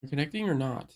You're connecting or not?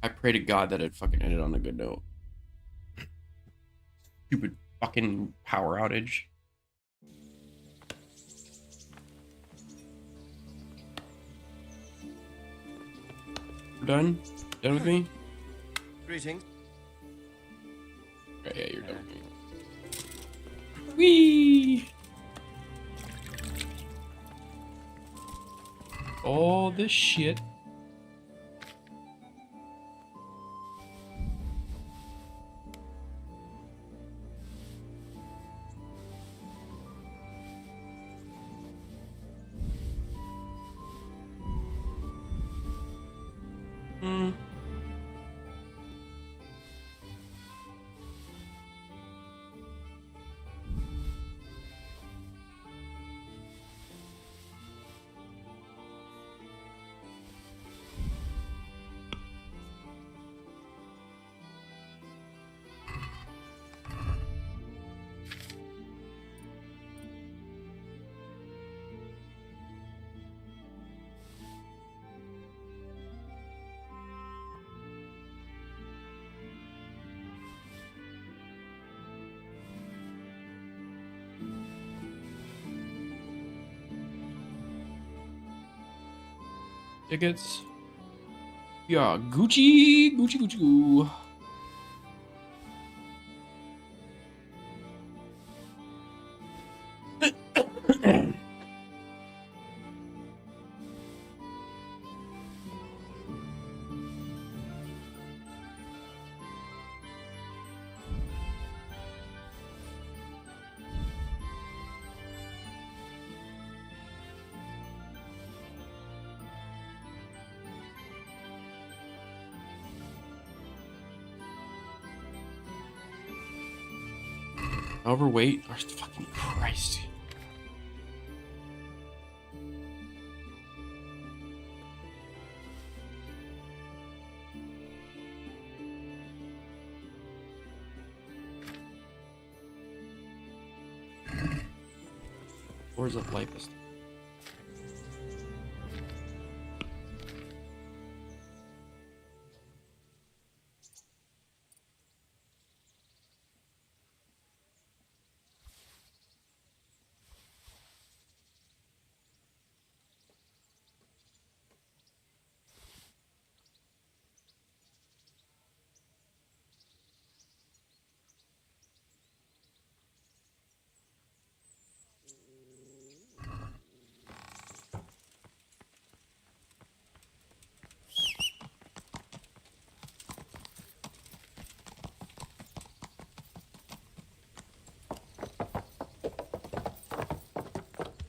I pray to God that it fucking ended on a good note. Stupid fucking power outage. We're done? Done with me? Greetings. Yeah, you're done with me. Whee! All this shit. Tickets. Yeah, Gucci, Gucci, Gucci, Goo. Overweight? Oh, fucking Christ. Where's the lipest?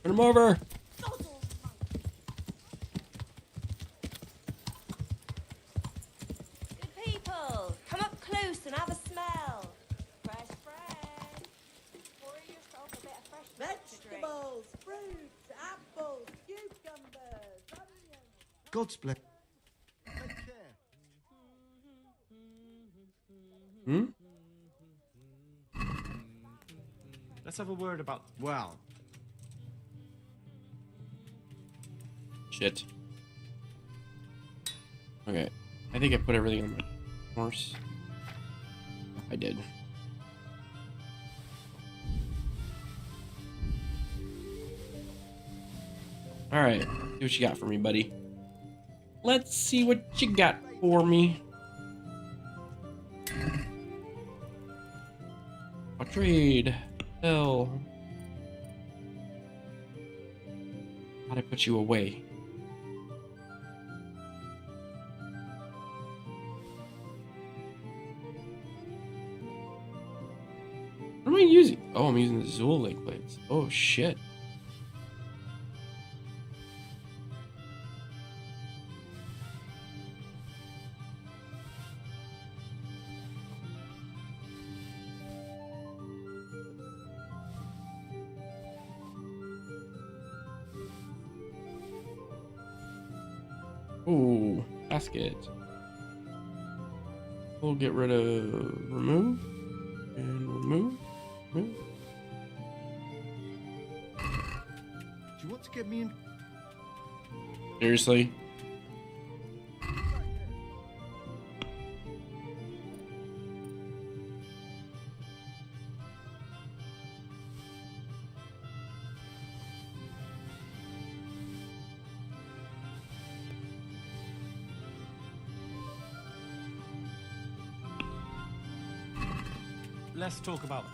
Turn him over. Good people, come up close and have a smell. Fresh. Pour yourself a bit of fresh Vegetables, fruits, apples, cucumbers, onions. God's bless. Take care. Hmm? Let's have a word about. Well, Shit. Okay. I think I put everything on my horse. I did. Alright. See what you got for me, buddy. Let's see what you got for me. I'll trade. Hell. How'd I put you away? What am I using? Oh, I'm using the Zool Lake plates. Oh, shit. Ooh, basket. We'll get rid of remove and remove. do you want to get me in? Seriously? Let's talk about.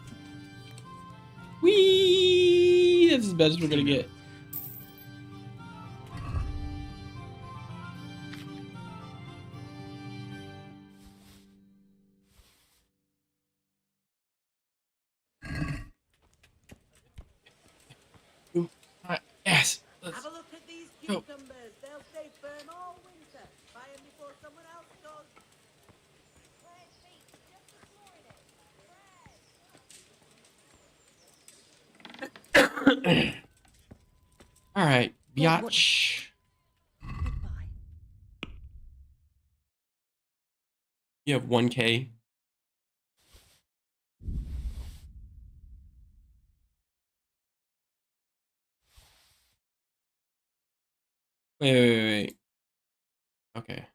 Whee! That's as best as we're gonna get. Ooh, alright, yes. Let's Have a look at these go. cucumbers. They'll stay firm all winter. Buy them before someone else does. Alright, biatch. Goodbye. You have 1K. Wait. Okay.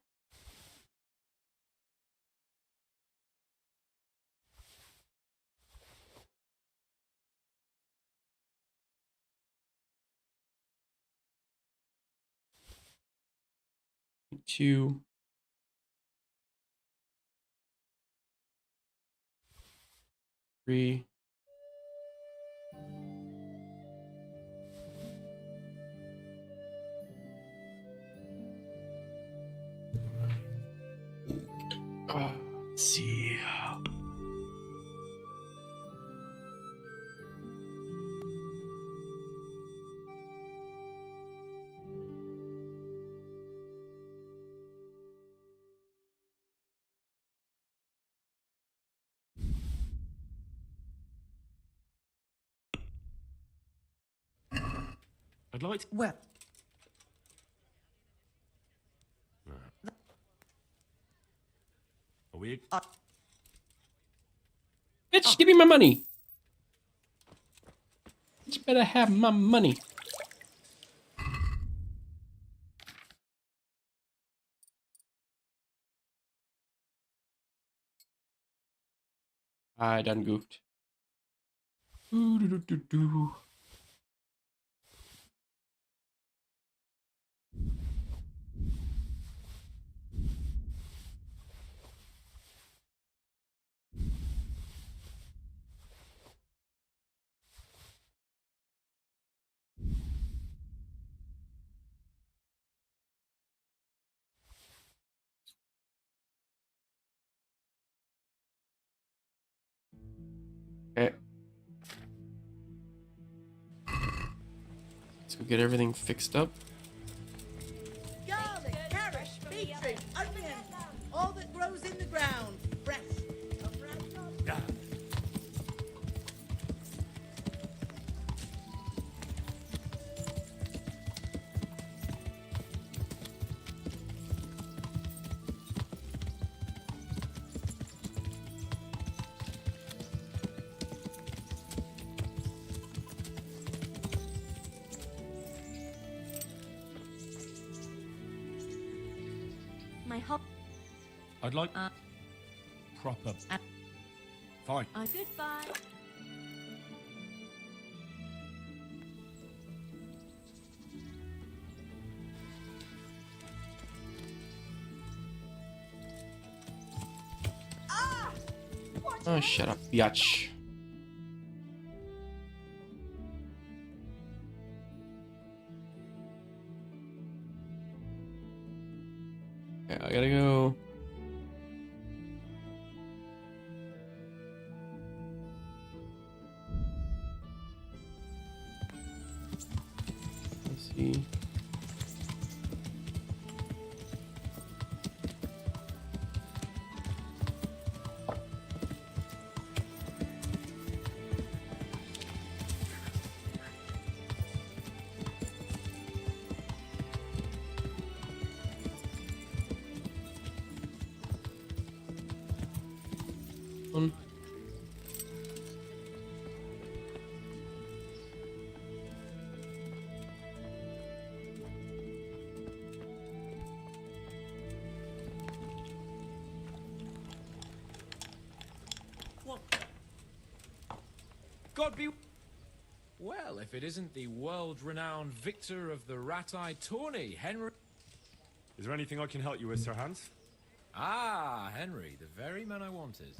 Two. Three. Let's see. I'd like to... Well, Are we... Bitch, give me my money. Bitch better have my money. I done goofed. Ooh, doo, doo, doo, doo. Okay. Let's go get everything fixed up. garlic, carrots, beetroot, onion, all that grows in the ground. Fresh. Yeah. My hop. I'd like... proper... Fine. Goodbye. Oh, shut up, biatch. Okay, I gotta go. Let's see. One. God be... Well, if it isn't the world-renowned victor of the Rat-Eye tourney, Henry... Is there anything I can help you with, Sir Hans? Ah, Henry, the very man I wanted.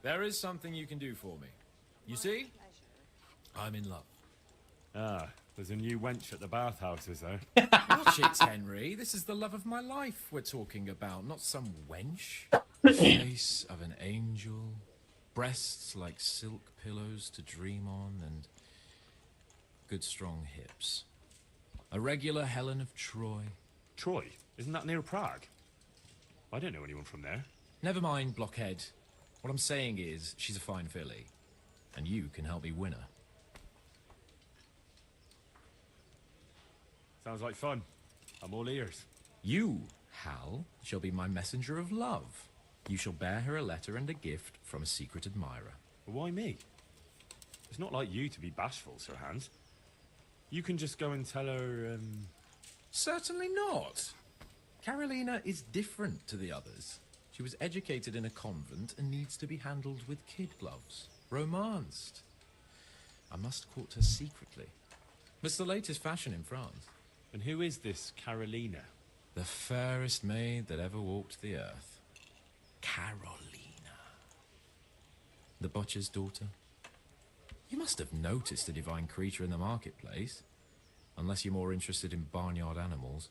There is something you can do for me. You see? I'm in love. Ah, there's a new wench at the bathhouse, is there? Watch it, Henry. This is the love of my life we're talking about, not some wench. Face of an angel, breasts like silk pillows to dream on, and good strong hips. A regular Helen of Troy. Troy? Isn't that near Prague? I don't know anyone from there. Never mind, blockhead. What I'm saying is, she's a fine filly, and you can help me win her. Sounds like fun. I'm all ears. You, Hal, shall be my messenger of love. You shall bear her a letter and a gift from a secret admirer. But why me? It's not like you to be bashful, Sir Hans. You can just go and tell her, Certainly not. Carolina is different to the others. She was educated in a convent and needs to be handled with kid gloves. Romanced. I must court her secretly. It's the latest fashion in France. And who is this Carolina? The fairest maid that ever walked the earth. Carolina. The butcher's daughter. You must have noticed a divine creature in the marketplace. Unless you're more interested in barnyard animals.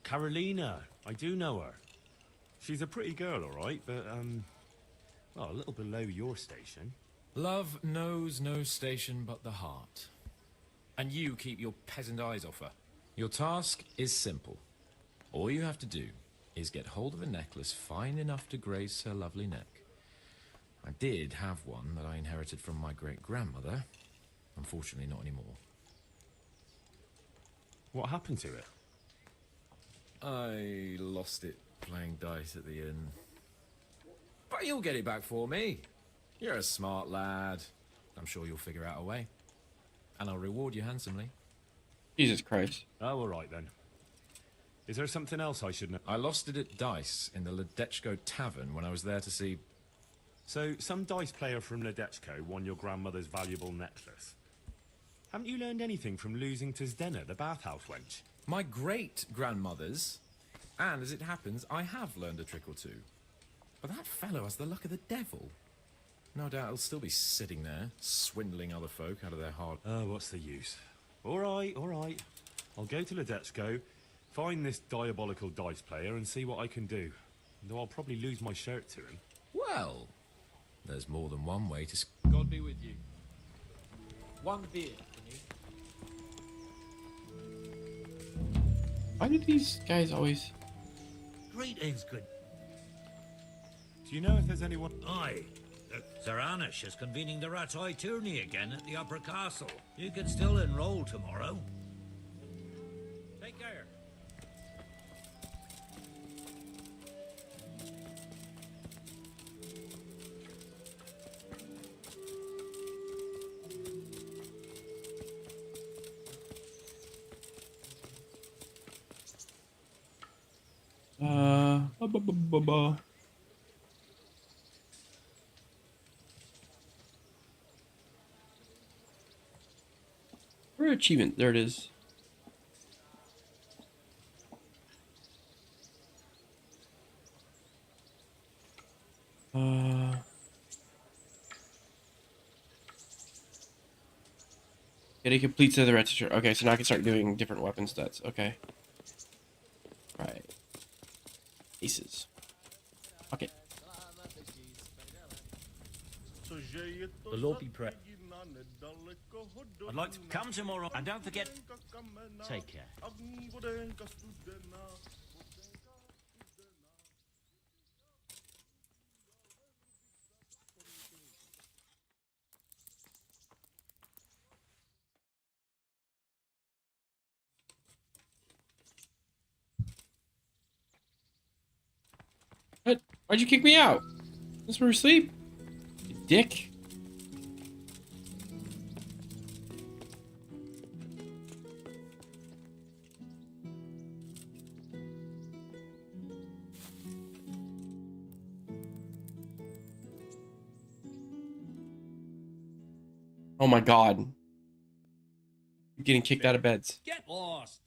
Carolina. I do know her. She's a pretty girl, all right, but, well, a little below your station. Love knows no station but the heart. And you keep your peasant eyes off her. Your task is simple. All you have to do is get hold of a necklace fine enough to grace her lovely neck. I did have one that I inherited from my great-grandmother. Unfortunately, not anymore. What happened to it? I lost it playing dice at the inn. But you'll get it back for me. You're a smart lad. I'm sure you'll figure out a way. And I'll reward you handsomely. Jesus Christ. Oh, all right then. Is there something else I should know? I lost it at dice in the Ledechko Tavern when I was there to see... So, some dice player from Ledechko won your grandmother's valuable necklace. Haven't you learned anything from losing to Zdena, the bathhouse wench? My great-grandmother's. And as it happens, I have learned a trick or two. But that fellow has the luck of the devil. No doubt he'll still be sitting there, swindling other folk out of their hard... Oh, what's the use? All right, all right. I'll go to Ledechko, find this diabolical dice player and see what I can do. Though I'll probably lose my shirt to him. Well, there's more than one way to... God be with you. One beer for me. Why do these guys always... Greetings, good. Do you know if there's anyone... Aye. Look, Sir Anish is convening the Rat's Eye tourney again at the Upper Castle. You can still enroll tomorrow. Take care. Where achievement? There it is. Getting complete to the register. Okay, so now I can start doing different weapon stats. Okay. Right. Aces. Okay. The Lord be praised. I'd like to come tomorrow, and don't forget. Take care. What? Why'd you kick me out? That's where we sleep? You dick. Oh my god. You're getting kicked out of beds. Get lost.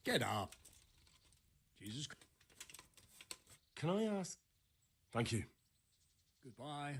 Get up. Jesus. Can I ask... Thank you. Goodbye.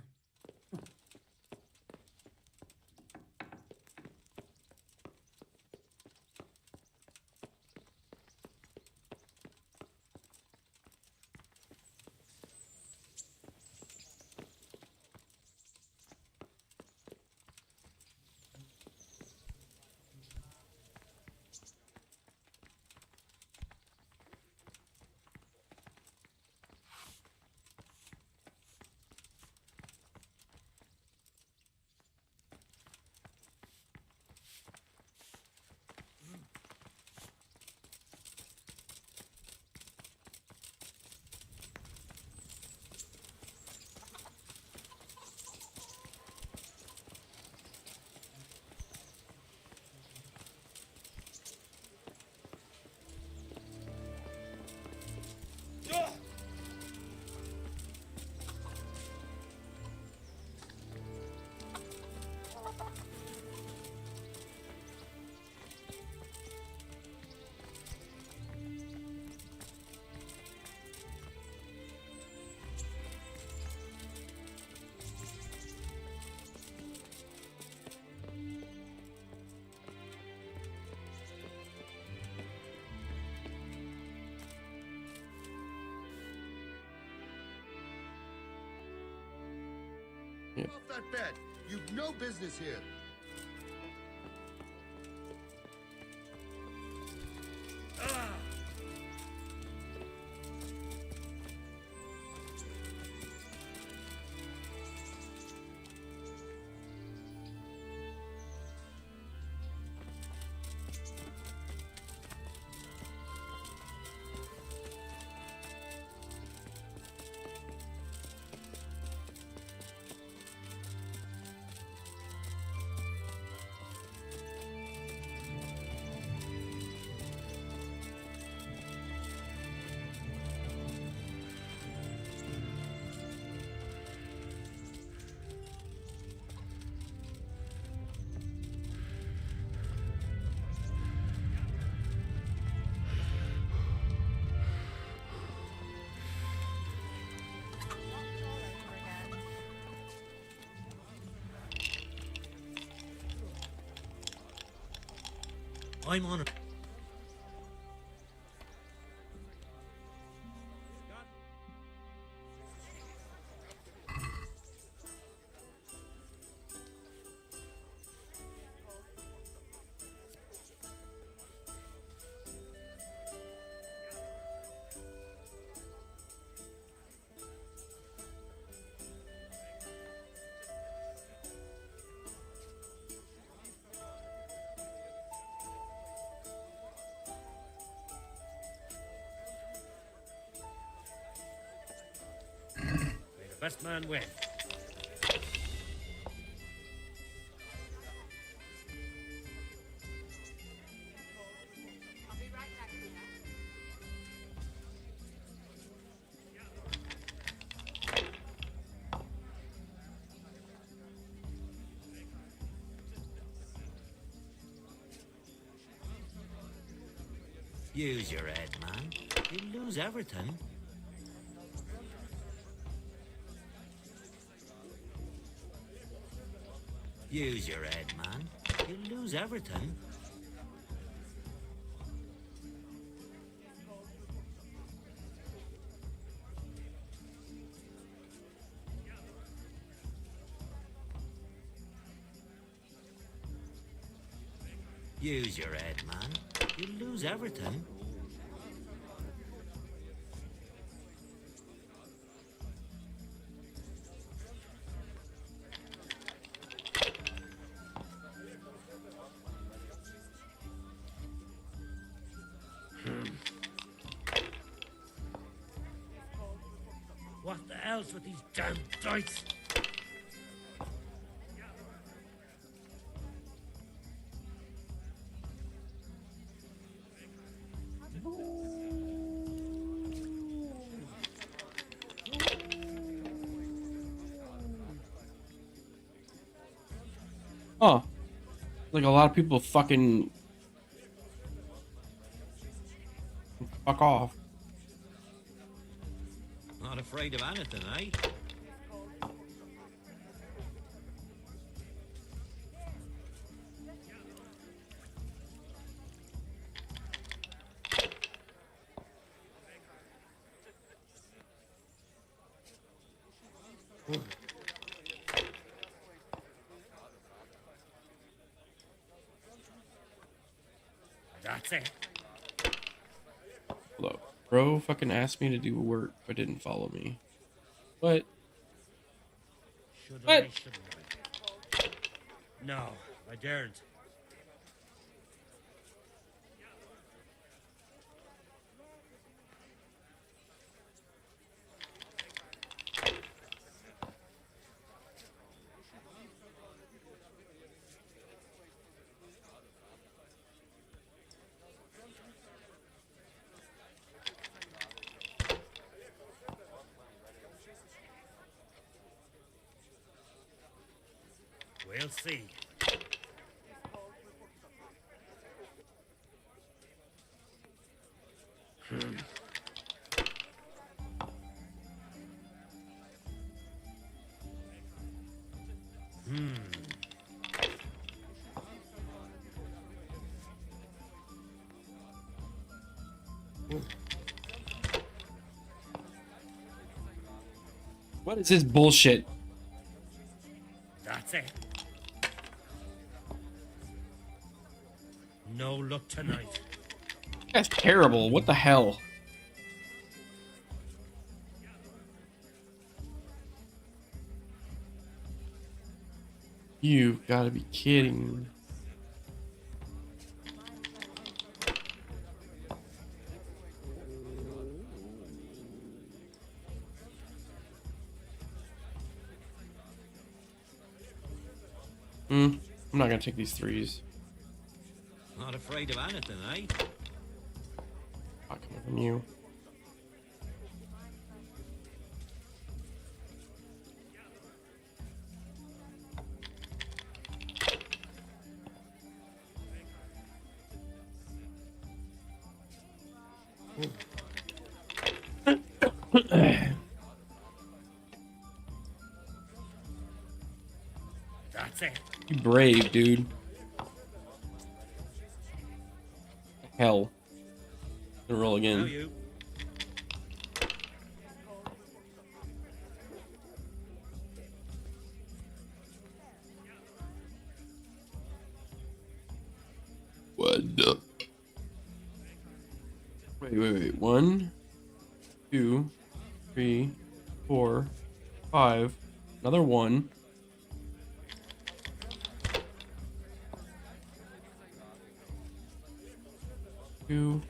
Yeah. Off that bed. You've no business here. I'm on. May the best man win. Use your head, man. You'll lose everything. Use your head, man. You'll lose everything. Use your head, man. You'll lose everything. What the hell's with these damn dice? Oh, like a lot of people fucking fuck off. Not afraid of anything, eh? That's it. Look, bro fucking asked me to do work, but didn't follow me. What? Should What? I, shouldn't I? No, I daren't. We'll see. What is this bullshit? That's it. No luck tonight. That's terrible. What the hell? You've got to be kidding me. I'm not gonna take these threes. Not afraid of anything, eh? Not coming from you. That's it. You brave, dude. hell. Gonna roll How again. you? What the? Wait. 1, 2, 3, 4, 5. Another 1. Two,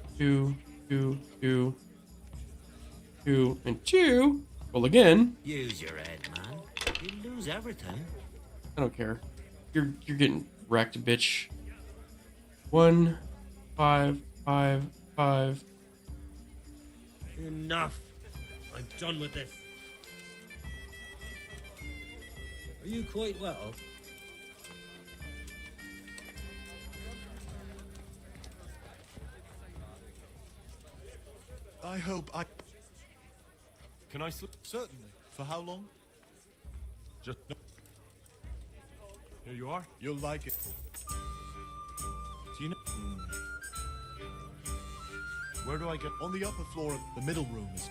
and 2. Roll again. Use your head, man. You lose everything. I don't care. You're getting wrecked, bitch. 1, 5, 5, 5. Enough. I'm done with this. Are you quite well? I hope I... Can I slip? Certainly. For how long? Just. No. Here you are. You'll like it. Do you know? Where do I go? On the upper floor of the middle rooms.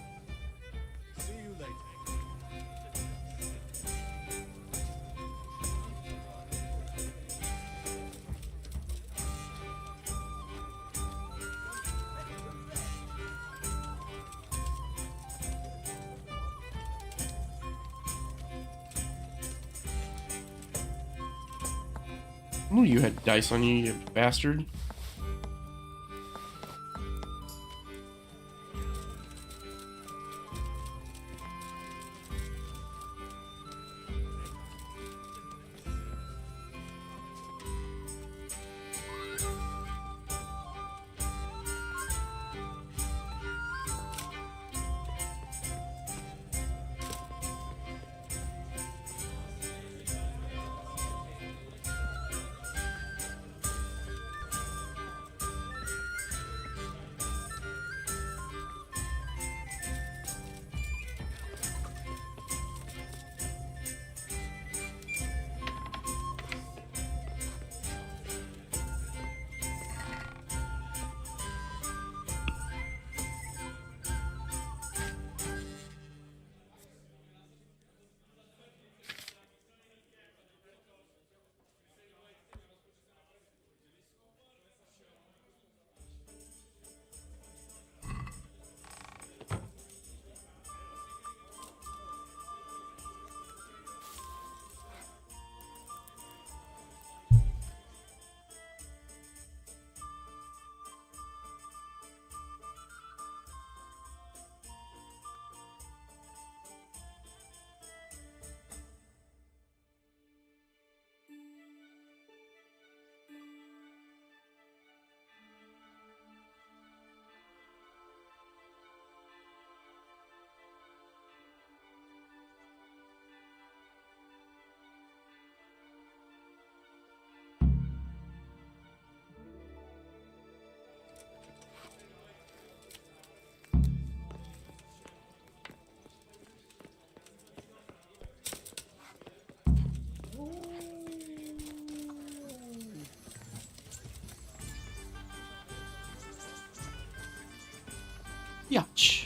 See you later. I knew you had dice on you, you bastard. Yatch.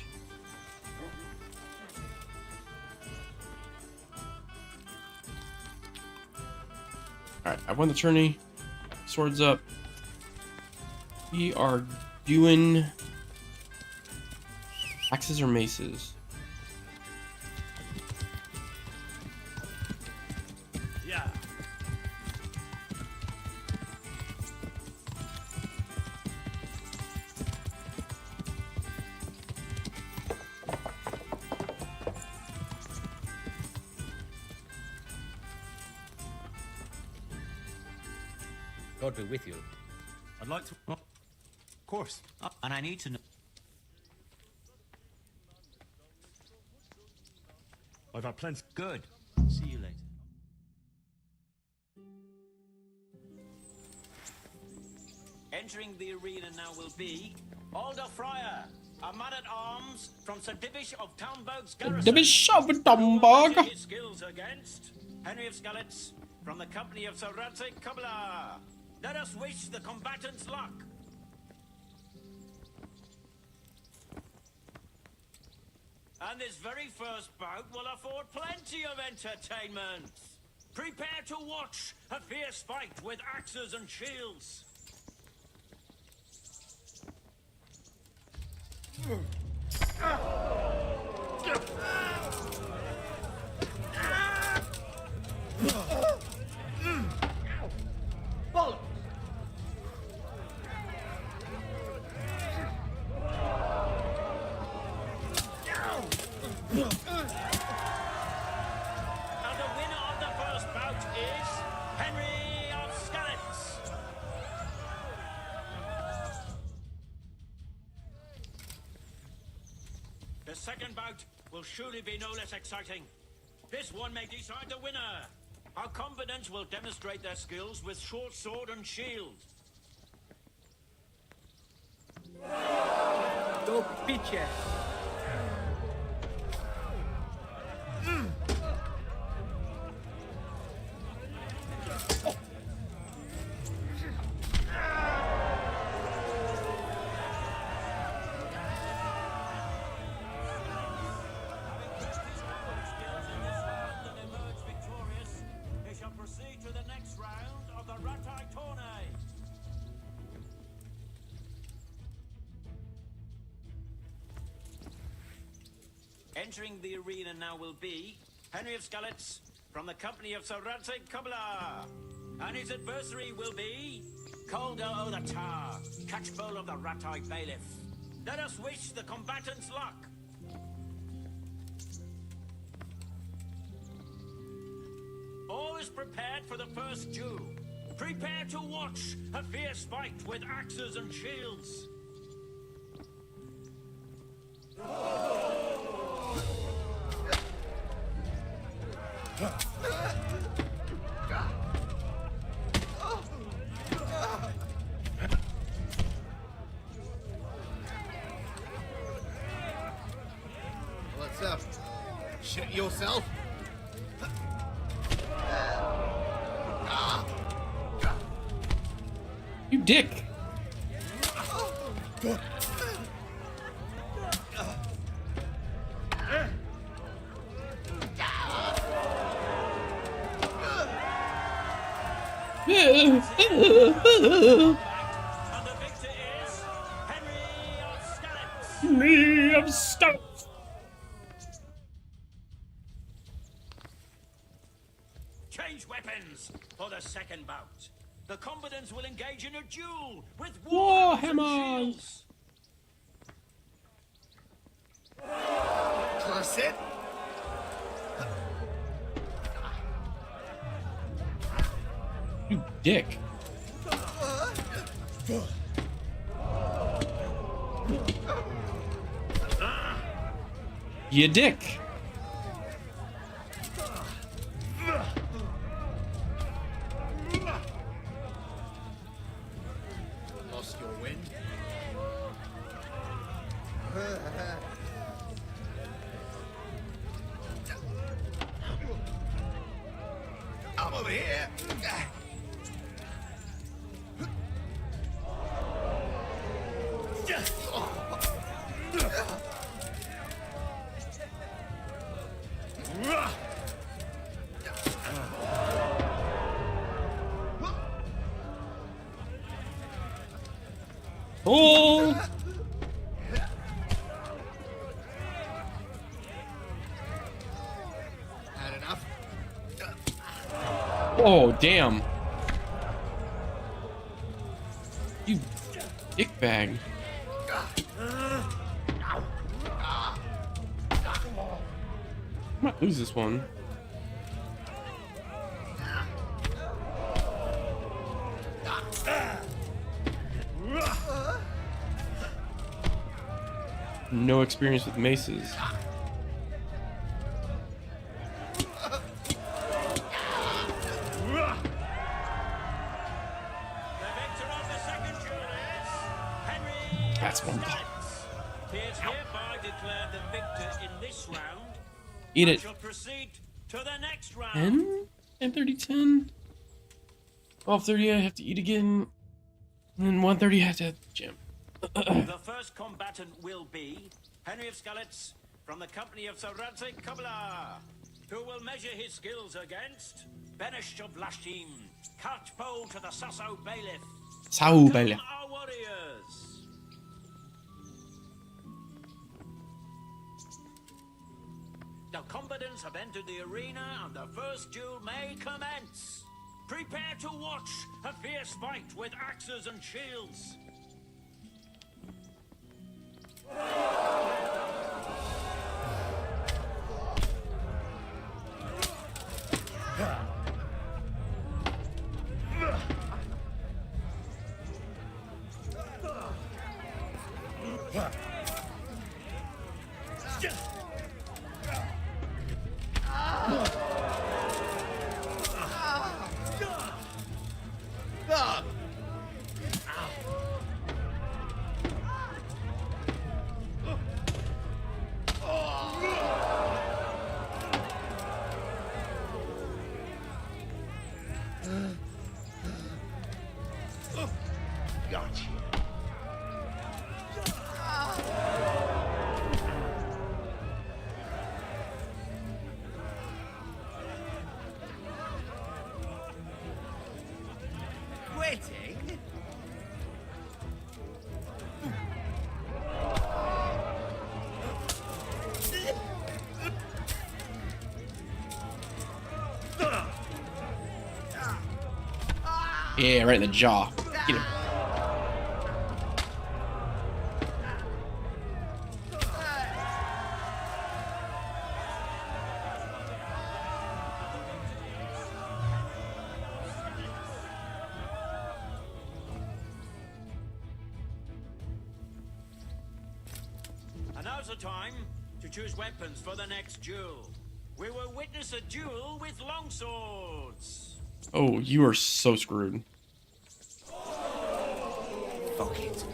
Alright, I won the tourney. Swords up. We are doing axes or maces. Yeah. God be with you. I'd like to. Of course. And I need to know. I've had plenty. Good. See you later. Entering the arena now will be Alder Fryer, a man-at-arms from Sir Divish of Townburg's garrison. Divish of Townburg. His skills against Henry of Skalitz from the company of Sir Radzig Kubla. Let us wish the combatants luck. And this very first bout will afford plenty of entertainment. Prepare to watch a fierce fight with axes and shields. And the winner of the first bout is Henry of Skalitz. The second bout will surely be no less exciting. This one may decide the winner. Our combatants will demonstrate their skills with short sword and shield. Go pitches. Proceed to the next round of the Ratai Tourney. Entering the arena now will be Henry of Skalitz from the company of Sir Radzig Kobyla. And his adversary will be Kolda o the Tar, catchpole of the Ratai Bailiff. Let us wish the combatants luck. All is prepared for the first duel. Prepare to watch a fierce fight with axes and shields. What's up? Shit yourself? You dick. And the victor is Henry of Skalitz. Me of stuff. Change weapons for the second bout. The combatants will engage in a duel with War warhammers and hammers. shields. Curse it! You dick. You dick. Lost your wind? I'm over here! Oh. Had enough? Oh, damn. You dickbag. I might lose this one. No experience with maces. The victor of the second duel is Henry That's of one. Skalitz. He is hereby declared the victor in this round. Eat and it. shall proceed to the next round. 10? 10:30, 10. 12:30, I have to eat again. And then 1:30, I have to gym. The first combatant will be Henry of Skalitz from the company of Sir Radzig Kobyla, who will measure his skills against Benish of Lashim, Cartpole to the Sasso Bailiff. Sao Come, Bailiff. our warriors! The combatants have entered the arena and the first duel may commence. Prepare to watch a fierce fight with axes and shields. Quitting? Yeah, right in the jaw. Get him. And now's the time to choose weapons for the next duel. We will witness a duel with longswords. Oh, you are so screwed. Fuck it.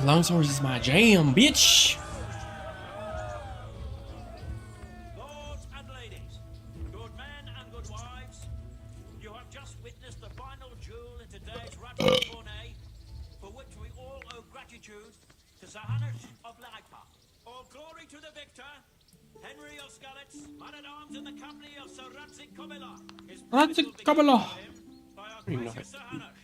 Longswords is my jam, bitch. Lords and ladies, good men and good wives, you have just witnessed the final duel in today's Radford tourney, for which we all owe gratitude to Sir Hanush of Laipa. All glory to the victor, Henry of Skalitz, man-at-arms in the company of Sir Radzig Kobyla. His promise will be given to him by our gracious Sir Hanush.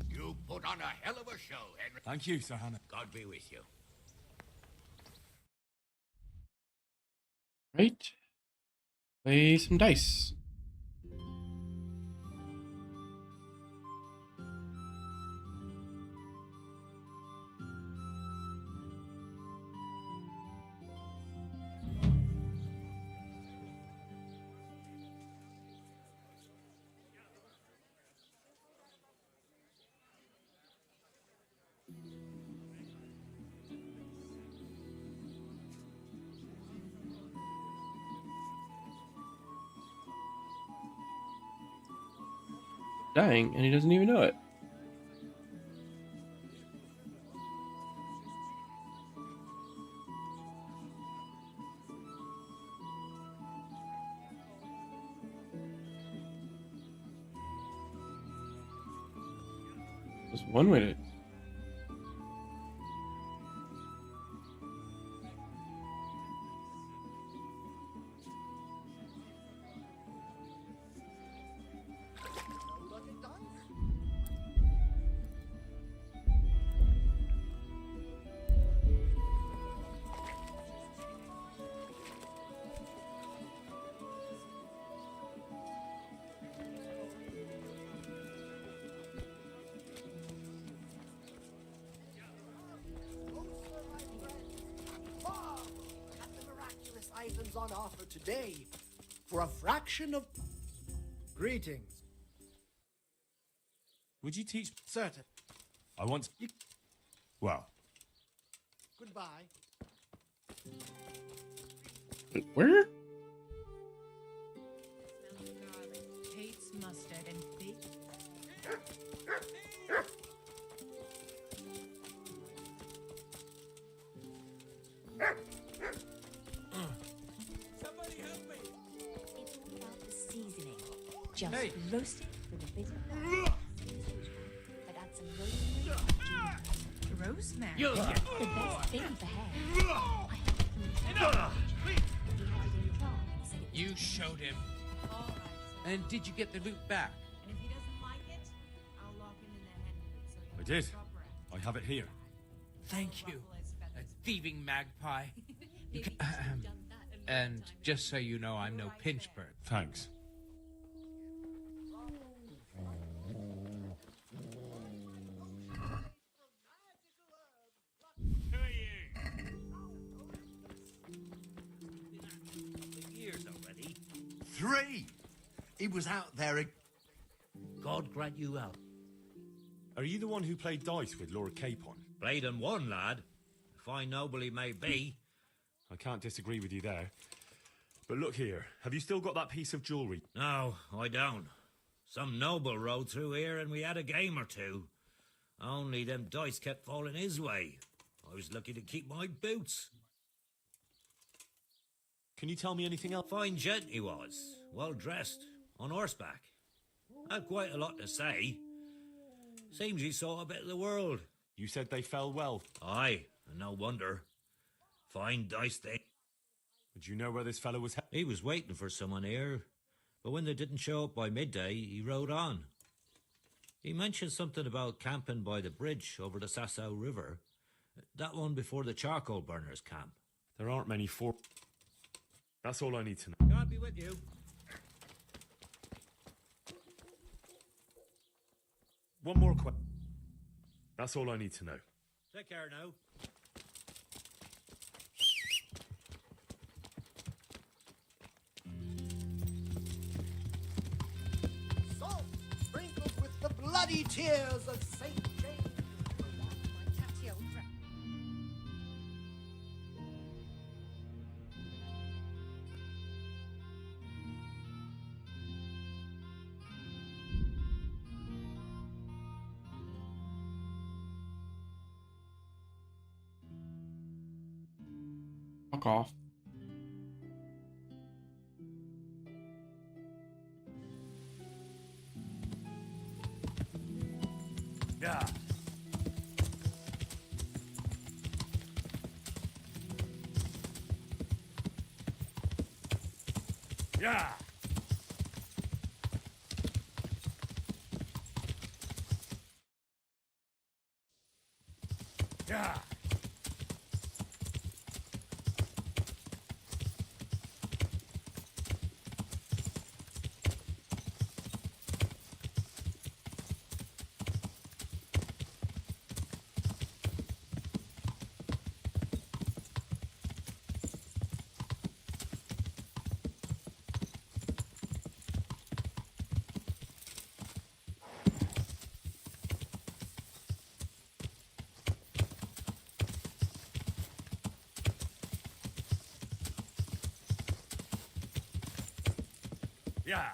You put on a hell of a show, Henry. Thank you, Sir Hannah. God be with you. Right. Play some dice. Dying, and he doesn't even know it. There's one way to... on offer today for a fraction of... Greetings. Would you teach? Certain. I want. Well, Goodbye. Where? Hates mustard and big. Somebody help me! It's all about the seasoning. Just Hey. roast it with a bit of butter. But add some rosemary and ginger. Rosemary. The best thing for hair. I had it from the He had it in jar and said it was You showed him. All right, so. And did you get the loot back? And if he doesn't like it, I'll lock him in the hen coop so he I did. won't drop breath. I have it here. Thank you. Ruffle his A feathers. thieving magpie. Maybe you should have done that a long And time just so ago. you know, I'm no Right pinch there. bird. Thanks. Who are you? Been at it a couple of years already. 3. He was out there. God grant you well. Are you the one who played dice with Laura Capon? Played and won, lad. Fine noble he may be. I can't disagree with you there. But look here, have you still got that piece of jewellery? No, I don't. Some noble rode through here and we had a game or two. Only them dice kept falling his way. I was lucky to keep my boots. Can you tell me anything else? Fine gent he was, well dressed, on horseback. Had quite a lot to say. Seems he saw a bit of the world. You said they fell well. Aye, and no wonder. Fine dice they. Would you know where this fellow was He was waiting for someone here, but when they didn't show up by midday, he rode on. He mentioned something about camping by the bridge over the Sasau River. That one before the charcoal burners camp. There aren't many for... That's all I need to know. God be with you. One more question. That's all I need to know. Take care now. Salt sprinkled with the bloody tears of St. James. My catty old friend. Fuck off. Yeah. Yeah. Yeah. Yeah.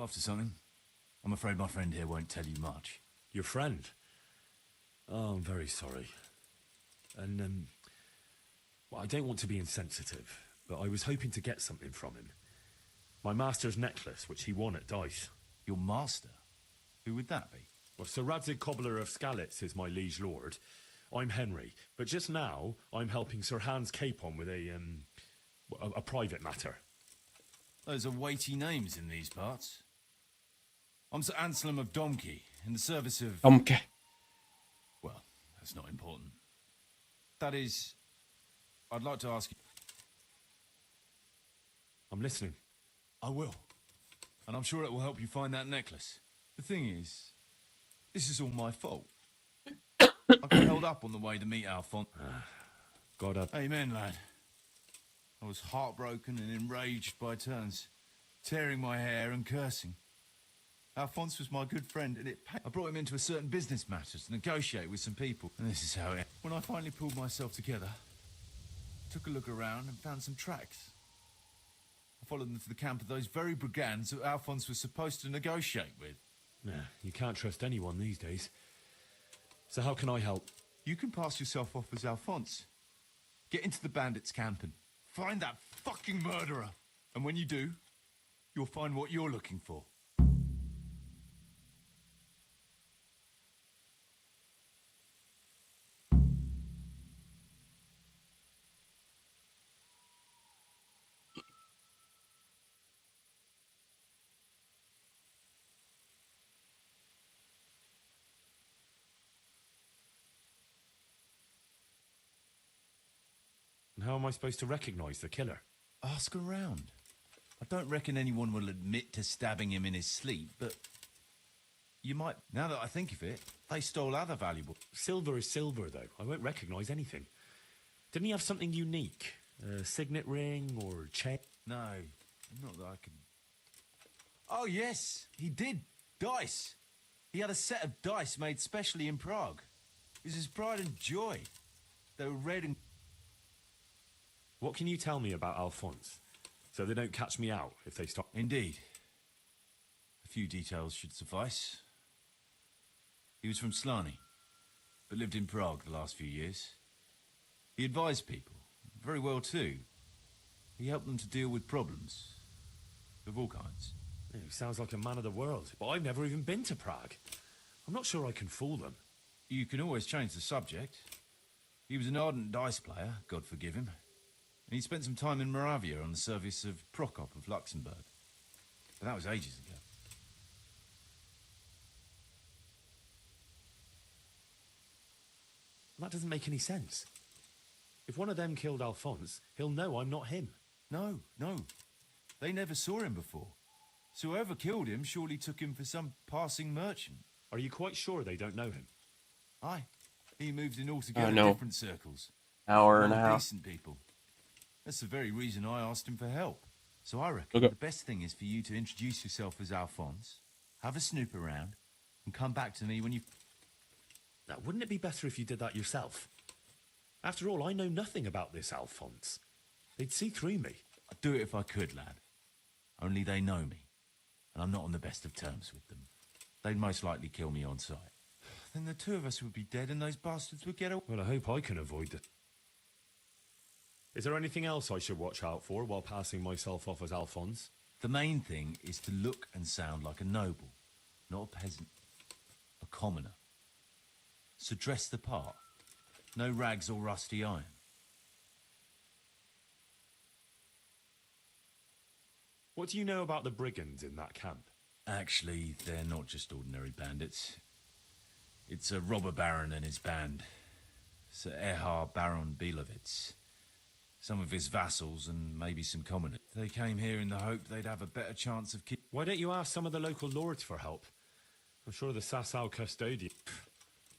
after something? I'm afraid my friend here won't tell you much. Your friend? Oh, I'm very sorry. And, well, I don't want to be insensitive, but I was hoping to get something from him. My master's necklace, which he won at dice. Your master? Who would that be? Well, Sir Radzig Cobbler of Skalitz is my liege lord. I'm Henry, but just now I'm helping Sir Hans Capon with a private matter. Those are weighty names in these parts. I'm Sir Anselm of Domkey, in the service of... Domke. Well, that's not important. That is... I'd like to ask you... I'm listening. I will. And I'm sure it will help you find that necklace. The thing is, this is all my fault. I got held up on the way to meet Alphonse. God up. Amen, lad. I was heartbroken and enraged by turns, tearing my hair and cursing. Alphonse was my good friend, and I brought him into a certain business matter to negotiate with some people. And this is how it... When I finally pulled myself together, took a look around and found some tracks. I followed them to the camp of those very brigands that Alphonse was supposed to negotiate with. Nah, you can't trust anyone these days. So how can I help? You can pass yourself off as Alphonse. Get into the bandits' camp and find that fucking murderer. And when you do, you'll find what you're looking for. And how am I supposed to recognize the killer? Ask around. I don't reckon anyone will admit to stabbing him in his sleep, but you might. Now that I think of it, they stole other valuable. Silver is silver, though. I won't recognize anything. Didn't he have something unique? A signet ring or chain? No, not that I can. Oh, yes, he did. Dice. He had a set of dice made specially in Prague. It was his pride and joy. They were red and... What can you tell me about Alphonse? So they don't catch me out if they stop. Indeed. A few details should suffice. He was from Slani, but lived in Prague the last few years. He advised people, very well too. He helped them to deal with problems, of all kinds. Yeah, he sounds like a man of the world, but I've never even been to Prague. I'm not sure I can fool them. You can always change the subject. He was an ardent dice player, God forgive him. And he spent some time in Moravia on the service of Prokop of Luxembourg. But that was ages ago. That doesn't make any sense. If one of them killed Alphonse, he'll know I'm not him. No. They never saw him before. So whoever killed him surely took him for some passing merchant. Are you quite sure they don't know him? Aye. He moved in altogether no. different circles. Hour and a half. Decent people. That's the very reason I asked him for help. So I reckon the best thing is for you to introduce yourself as Alphonse, have a snoop around, and come back to me when you... Now, wouldn't it be better if you did that yourself? After all, I know nothing about this Alphonse. They'd see through me. I'd do it if I could, lad. Only they know me, and I'm not on the best of terms with them. They'd most likely kill me on sight. Then the two of us would be dead and those bastards would get away. Well, I hope I can avoid it. Is there anything else I should watch out for while passing myself off as Alphonse? The main thing is to look and sound like a noble, not a peasant. A commoner. So dress the part. No rags or rusty iron. What do you know about the brigands in that camp? Actually, they're not just ordinary bandits. It's a robber baron and his band. Sir Erhard Baron Bielowitz. Some of his vassals and maybe some commoners. They came here in the hope they'd have a better chance of Why don't you ask some of the local lords for help? I'm sure the Sasau custodian...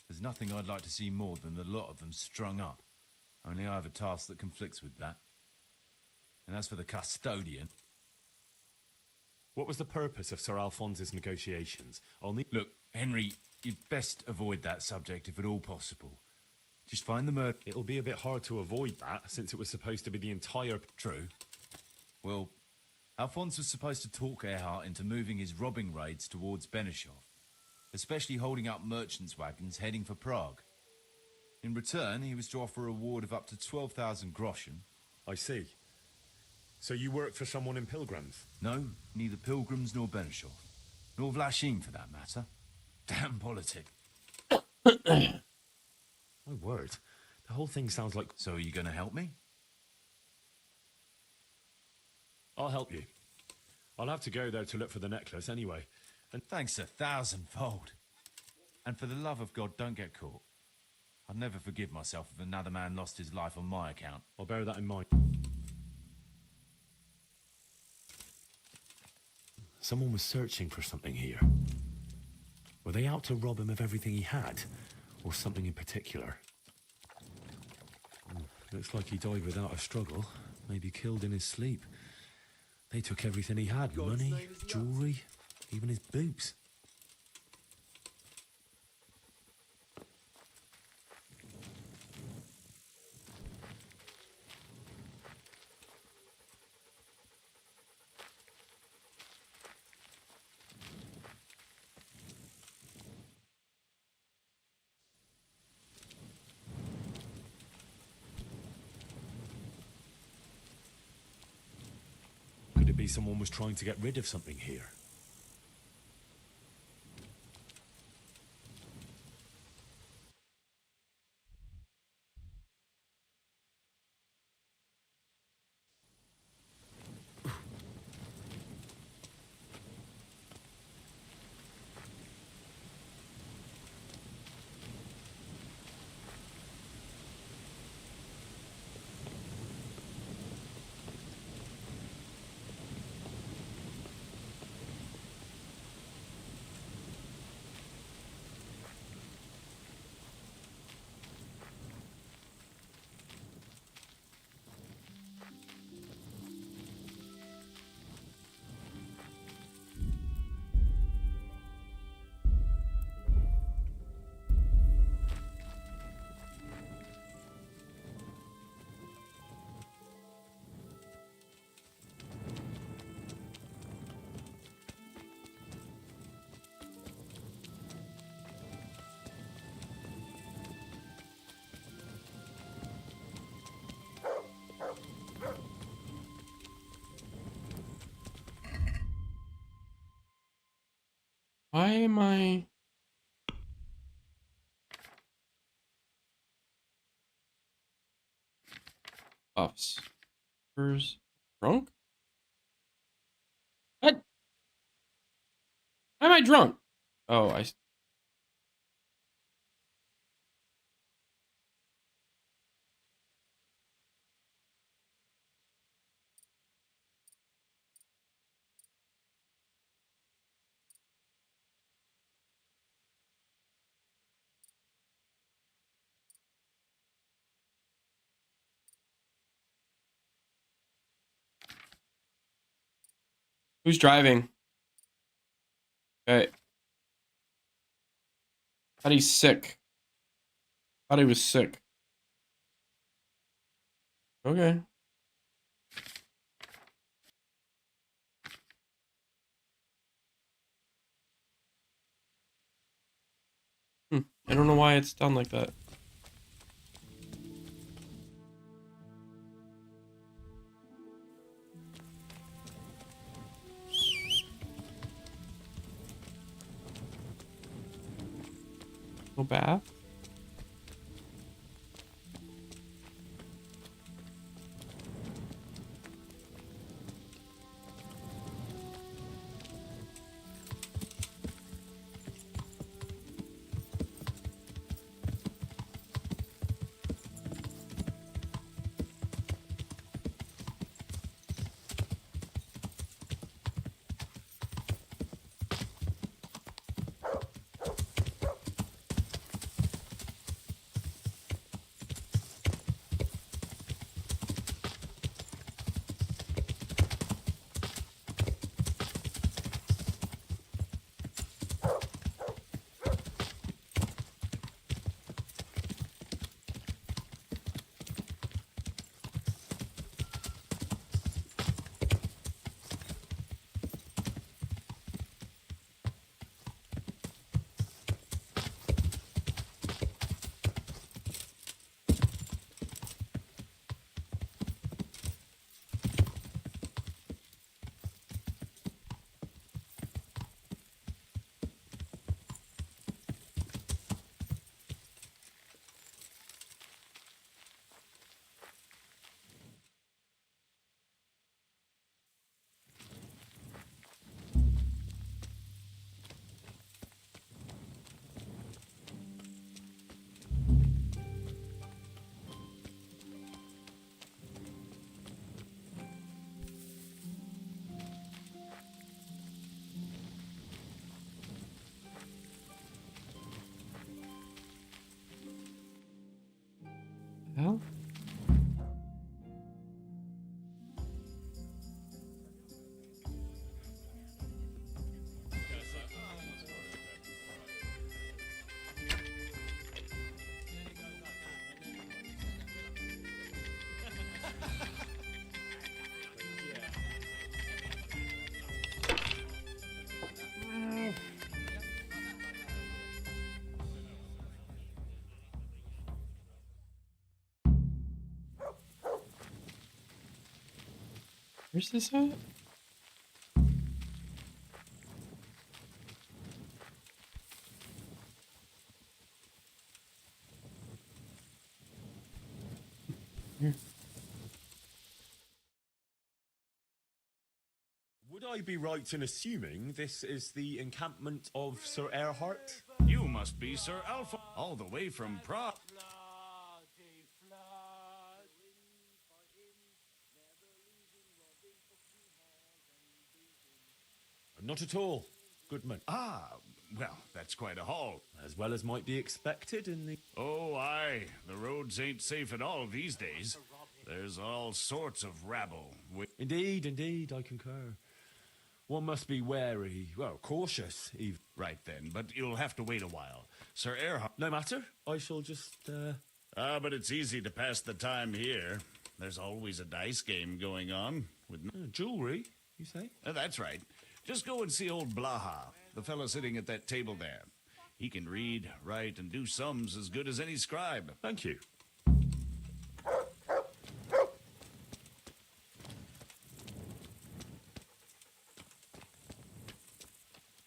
There's nothing I'd like to see more than a lot of them strung up. Only I have a task that conflicts with that. And as for the custodian... What was the purpose of Sir Alphonse's negotiations? Look, Henry, you'd best avoid that subject if at all possible. Just find the murder... It'll be a bit hard to avoid that, since it was supposed to be the entire... True. Well, Alphonse was supposed to talk Earhart into moving his robbing raids towards Benishov, especially holding up merchants' wagons heading for Prague. In return, he was to offer a reward of up to 12,000 groschen. I see. So you work for someone in Pilgrims? No, neither Pilgrims nor Benishov. Nor Vlachim, for that matter. Damn politics. My word. The whole thing sounds like... So are you going to help me? I'll help you. I'll have to go there to look for the necklace anyway. And thanks 1,000-fold. And for the love of God, don't get caught. I'd never forgive myself if another man lost his life on my account. I'll bear that in mind. Someone was searching for something here. Were they out to rob him of everything he had? Or something in particular? Looks like he died without a struggle. Maybe killed in his sleep. They took everything he had. Money, jewellery, even his boots. Could it be someone was trying to get rid of something here? Why am I... Puffs. Where's... Drunk? What? Why am I drunk? Oh, I... Who's driving? Okay. Thought he's sick. Thought he was sick. Okay. I don't know why it's done like that. No bath? hell? Where's this at? Here. Would I be right in assuming this is the encampment of Sir Erhard? You must be Sir Alpha, all the way from Prague. Not at all. Goodman. Ah, well, that's quite a haul. As well as might be expected in the... Oh, aye. The roads ain't safe at all these days. There's all sorts of rabble. Indeed, indeed, I concur. One must be wary, well, cautious, even. Right then, but you'll have to wait a while. Sir Erhard... No matter. I shall just, but it's easy to pass the time here. There's always a dice game going on with... jewelry, you say? That's right. Just go and see old Blaha, the fellow sitting at that table there. He can read, write, and do sums as good as any scribe. Thank you.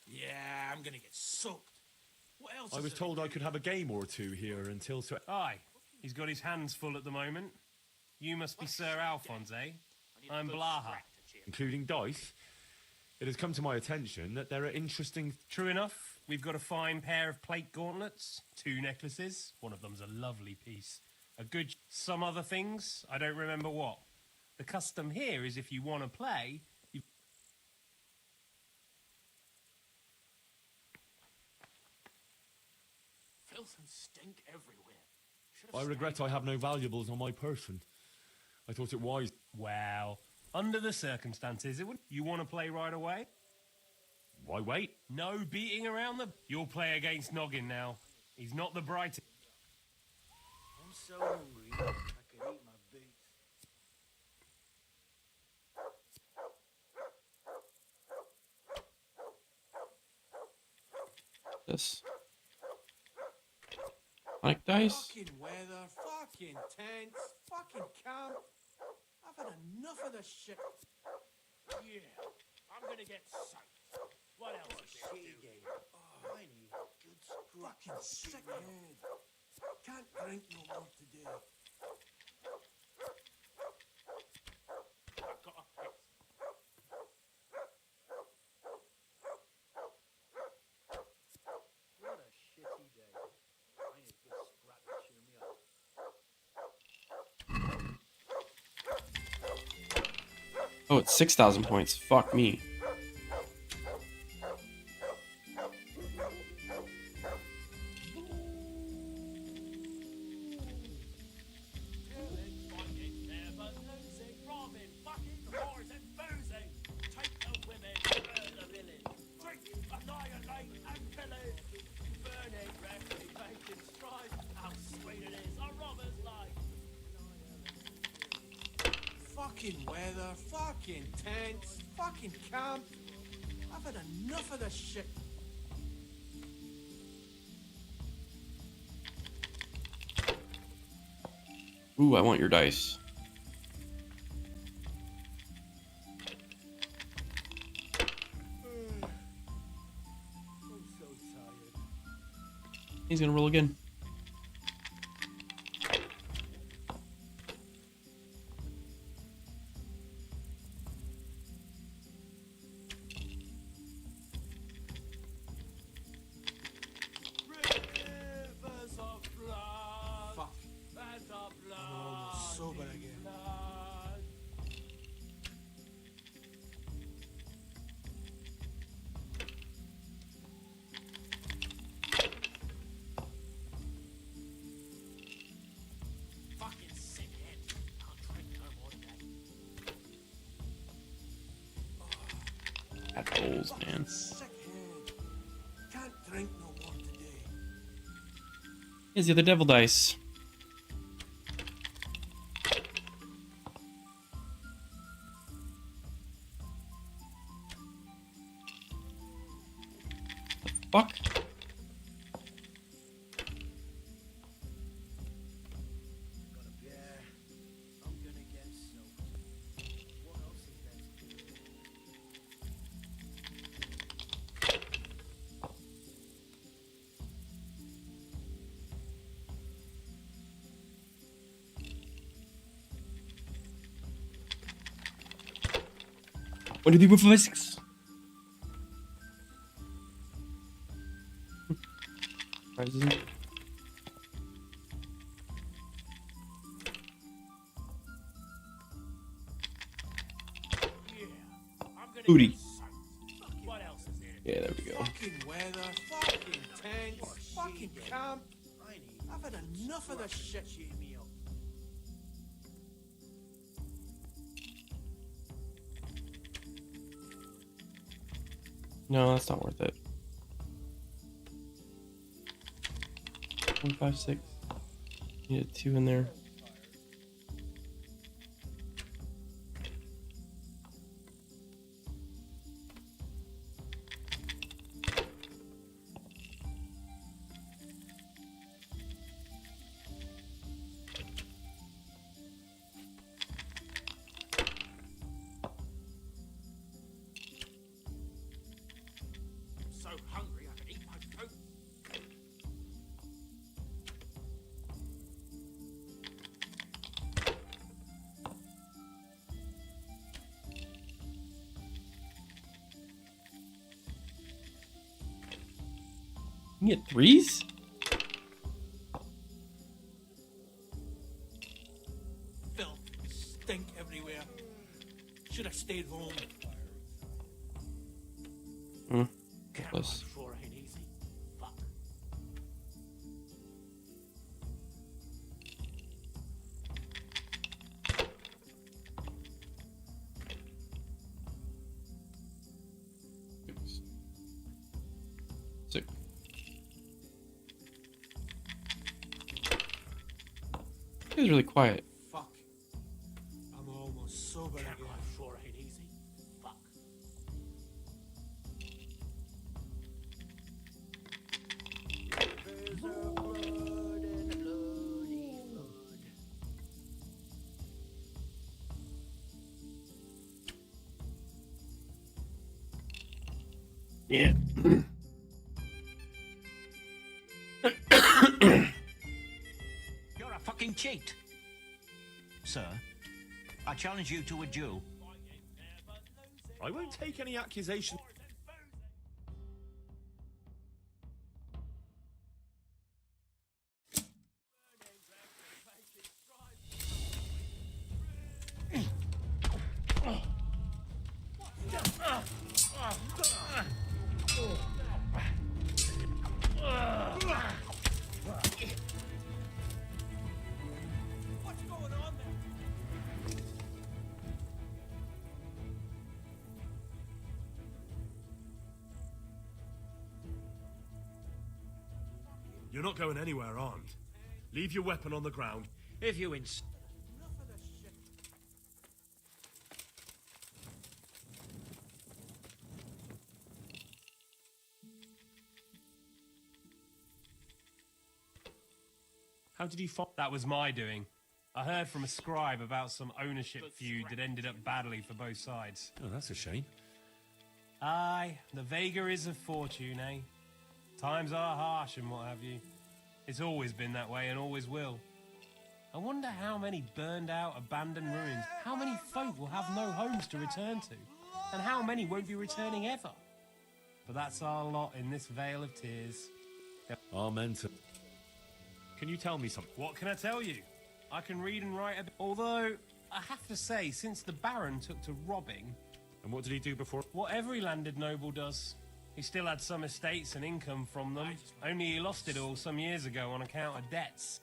Yeah, I'm gonna get soaked. What else? I was told I could have a game or two here until... Aye, he's got his hands full at the moment. You must be Sir Alphonse, eh? I'm Blaha. Including dice? It has come to my attention that there are interesting... True enough, we've got a fine pair of plate gauntlets, 2 necklaces, one of them's a lovely piece, a good... some other things, I don't remember what. The custom here is if you want to play, you... Filth and stink everywhere. I regret I have no valuables on my person. I thought it wise... Well, under the circumstances, it would... You want to play right away? Why wait? No beating around the... You'll play against Noggin now. He's not the brightest... I'm so hungry, I could eat my boots. This. Like dice? Fucking weather, fucking tents, fucking camp. I've had enough of this shit. Yeah, I'm gonna get soaked. What else is there to do? Oh, I need good scrub. Fucking sick head. Can't drink no more today. I've got a piss. What a shitty day. I need a good scrap to cheer me up. Oh, it's 6,000 points. Fuck me. Fucking weather, fucking tents, fucking camp. I've had enough of this shit. Ooh, I want your dice. I'm so tired. He's gonna roll again. Rivers of blood. Fuck. And of blood. I'm almost sober again. Got goals, man. Sick head. Can't drink no more today. Here's the other devil dice. Fuck. Yeah, I'm gonna get soaked. What else is there to do? What did you do for 6? Booty. What else is there? Yeah, there we go. Fucking weather, fucking tents, fucking camp. I've had enough of this shit. Cheer me up. No, that's not worth it. 1, 5, 6. Need a 2 in there. So hungry I could eat my coat. You can get 3s? Filth, stink everywhere. Should have stayed home. Hmm. Can't Plus. run for ain't easy. Fuck. Sick. It's really quiet. Fuck. I'm almost sober again. Can't run for ain't easy. Fuck. Yeah. You're a fucking cheat. Sir, I challenge you to a duel. I won't take any accusation. What's going on there? You're not going anywhere armed. Leave your weapon on the ground. If you insist. Enough of this shit. How did you find? That was my doing. I heard from a scribe about some ownership feud that ended up badly for both sides. Oh, that's a shame. Aye, the vagaries of fortune, eh? Times are harsh and what have you. It's always been that way and always will. I wonder how many burned out, abandoned ruins, how many folk will have no homes to return to, and how many won't be returning ever. But that's our lot in this vale of tears. Amen to... Can you tell me something? What can I tell you? I can read and write a bit. Although, I have to say, since the Baron took to robbing... And what did he do before? What every landed noble does. He still had some estates and income from them, only he lost it all some years ago on account of debts.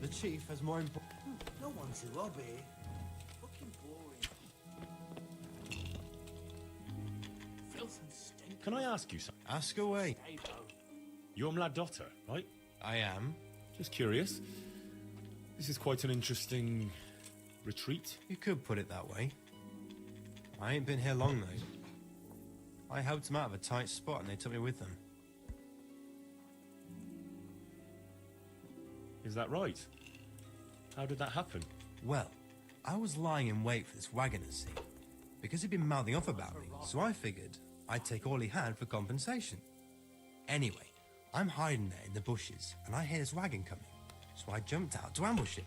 The chief has more important. No one to obey. Fucking boring. Filth and stink. Can I ask you something? Ask away. You're my daughter, right? I am. Just curious. This is quite an interesting retreat. You could put it that way. I ain't been here long, though. I helped them out of a tight spot and they took me with them. Is that right? How did that happen? Well, I was lying in wait for this wagoner, see? Because he'd been mouthing off about me, so I figured I'd take all he had for compensation. Anyway, I'm hiding there in the bushes, and I hear this wagon coming, so I jumped out to ambush him.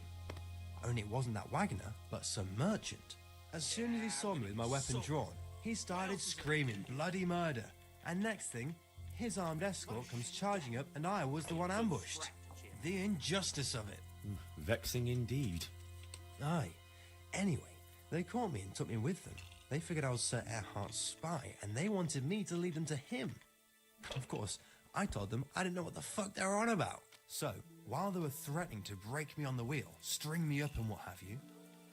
Only it wasn't that wagoner, but some merchant. As soon as he saw me with my weapon drawn, he started screaming bloody murder. And next thing, his armed escort comes charging up, and I was the one ambushed. The injustice of it. Vexing indeed. Aye. Anyway, they caught me and took me with them. They figured I was Sir Erhardt's spy, and they wanted me to lead them to him. Of course, I told them I didn't know what the fuck they were on about. So, while they were threatening to break me on the wheel, string me up and what have you,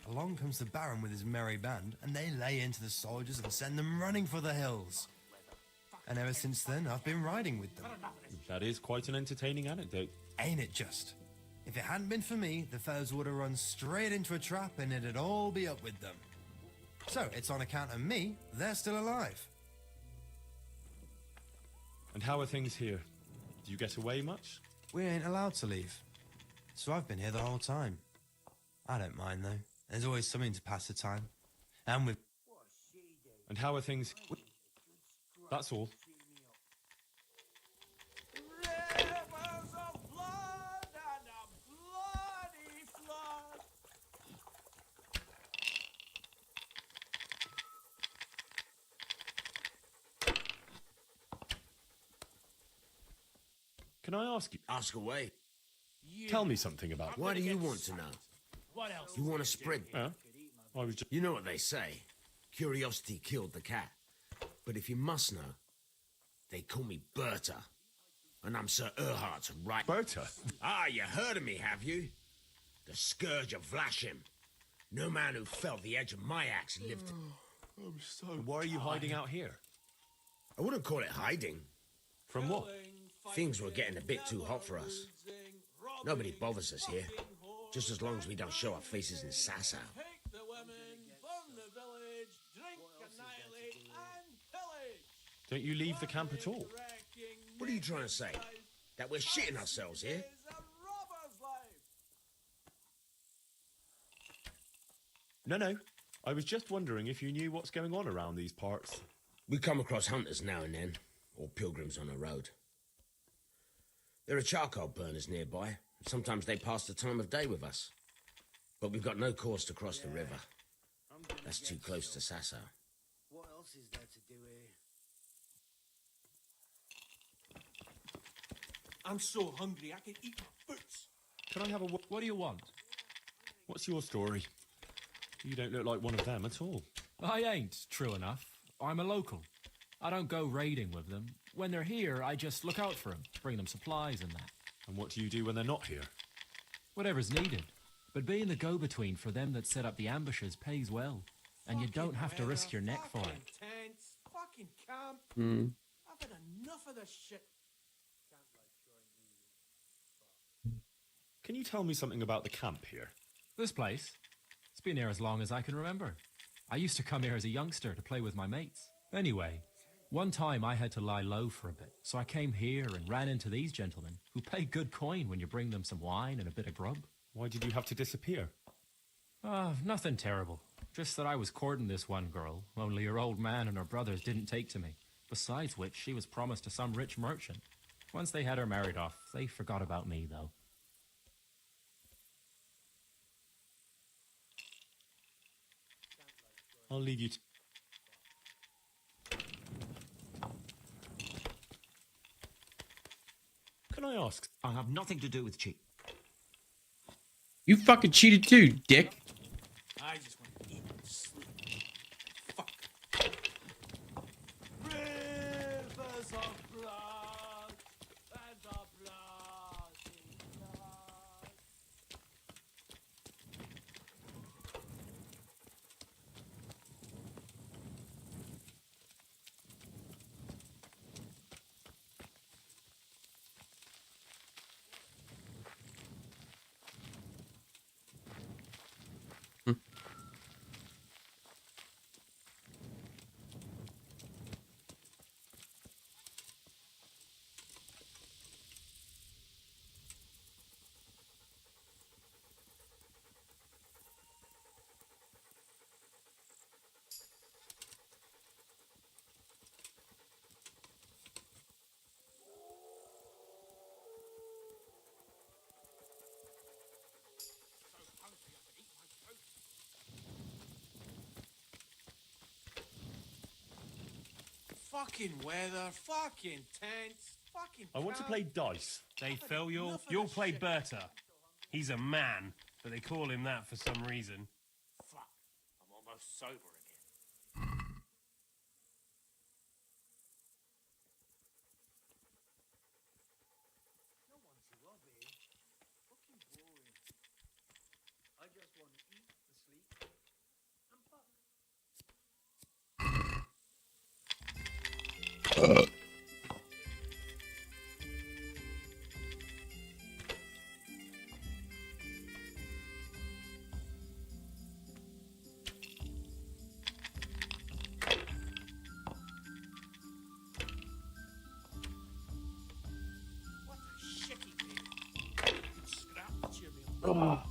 along comes the Baron with his merry band, and they lay into the soldiers and send them running for the hills. And ever since then, I've been riding with them. That is quite an entertaining anecdote. Ain't it just? If it hadn't been for me, the fellows would have run straight into a trap and it'd all be up with them. So, it's on account of me, they're still alive. And how are things here? Do you get away much? We ain't allowed to leave. So I've been here the whole time. I don't mind, though. There's always something to pass the time. And with... And how are things... That's all. Rivers of blood and a bloody flood. Can I ask you? Ask away. Tell me something about... Why do you want to know? What else? You want to spread... Huh? I was just... You know what they say. Curiosity killed the cat. But if you must know, they call me Berta. And I'm Sir Erhardt's right... Berta? Ah, you heard of me, have you? The Scourge of Vlashim. No man who felt the edge of my axe lived... I'm so... Why are you hiding out here? I wouldn't call it hiding. From what? Things were getting a bit too hot for us. Nobody bothers us here. Just as long as we don't show our faces in Sasau. Take the women, burn the village, drink, annihilate, and pillage. Don't you leave the camp at all? What are you trying to say? That we're shitting ourselves here? Is a robber's life. No. I was just wondering if you knew what's going on around these parts. We come across hunters now and then, or pilgrims on the road. There are charcoal burners nearby. Sometimes they pass the time of day with us. But we've got no cause to cross the river. That's too close to Sasau. What else is there to do here? I'm so hungry I can eat my boots. Can I have a... What do you want? What's your story? You don't look like one of them at all. I ain't, true enough. I'm a local. I don't go raiding with them. When they're here, I just look out for them, bring them supplies and that. And what do you do when they're not here? Whatever's needed. But being the go-between for them that set up the ambushes pays well. And you don't have to risk your neck for it. Tents, fucking camp. I've had enough of this shit. Can you tell me something about the camp here? This place? It's been here as long as I can remember. I used to come here as a youngster to play with my mates. Anyway, one time I had to lie low for a bit, so I came here and ran into these gentlemen, who pay good coin when you bring them some wine and a bit of grub. Why did you have to disappear? Nothing terrible. Just that I was courting this one girl, only her old man and her brothers didn't take to me. Besides which, she was promised to some rich merchant. Once they had her married off, they forgot about me, though. I'll leave you to... Can I ask? I have nothing to do with cheat. You fucking cheated too, dick. I just want to eat and sleep. Fuck. Rivers of blood and of blood. Fucking weather, fucking tents, fucking. I want to camp. play dice. They Phil, Enough of you'll this play shit. Berta. He's a man, but they call him that for some reason. Fuck, I'm almost sober again. No one to rob here. Fucking boring. I just want to eat, sleep, and fuck. What a shitty thing. You scrap the cheer me up.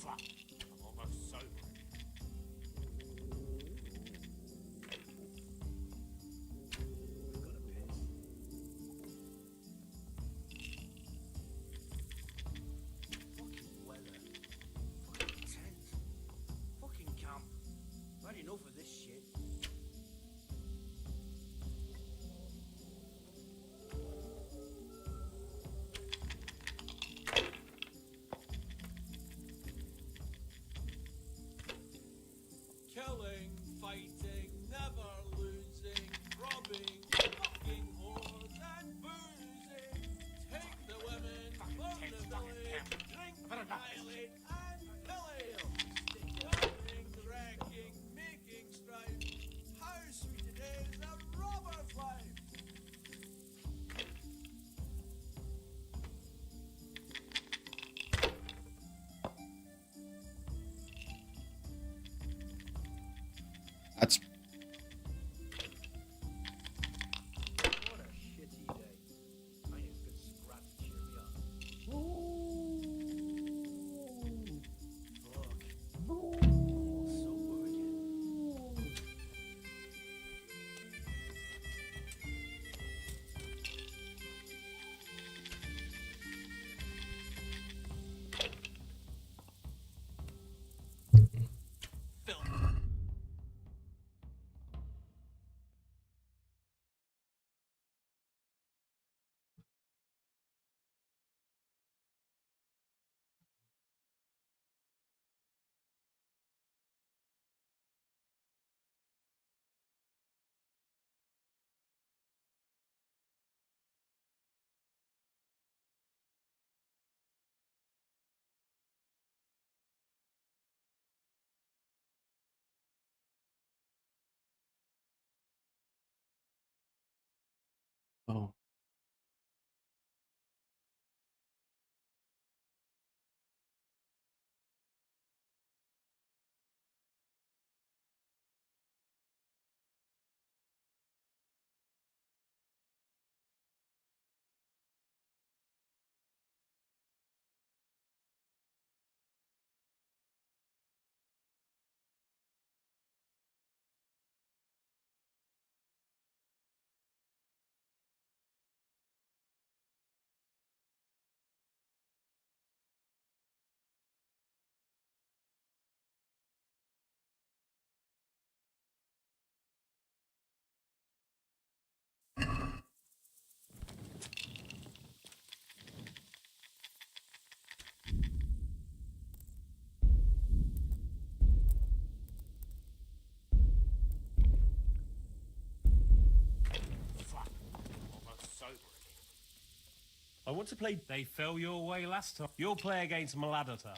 Fuck, I'm almost sober again. Fucking weather. Fucking tent. Fucking camp. Not enough of this shit. Killing, fighting, never losing, robbing, fucking whores and boozing. Take the women, burn the village, drink, annihilate, and kill. Killing, wrecking, making strife. How sweet it is, a robber's life. That's What a shitty day. I need a good scrap to cheer me up. Fuck. All sober again. oh. Fuck, I'm almost sober again. I want to play. They fell your way last time. You'll play against Maladata.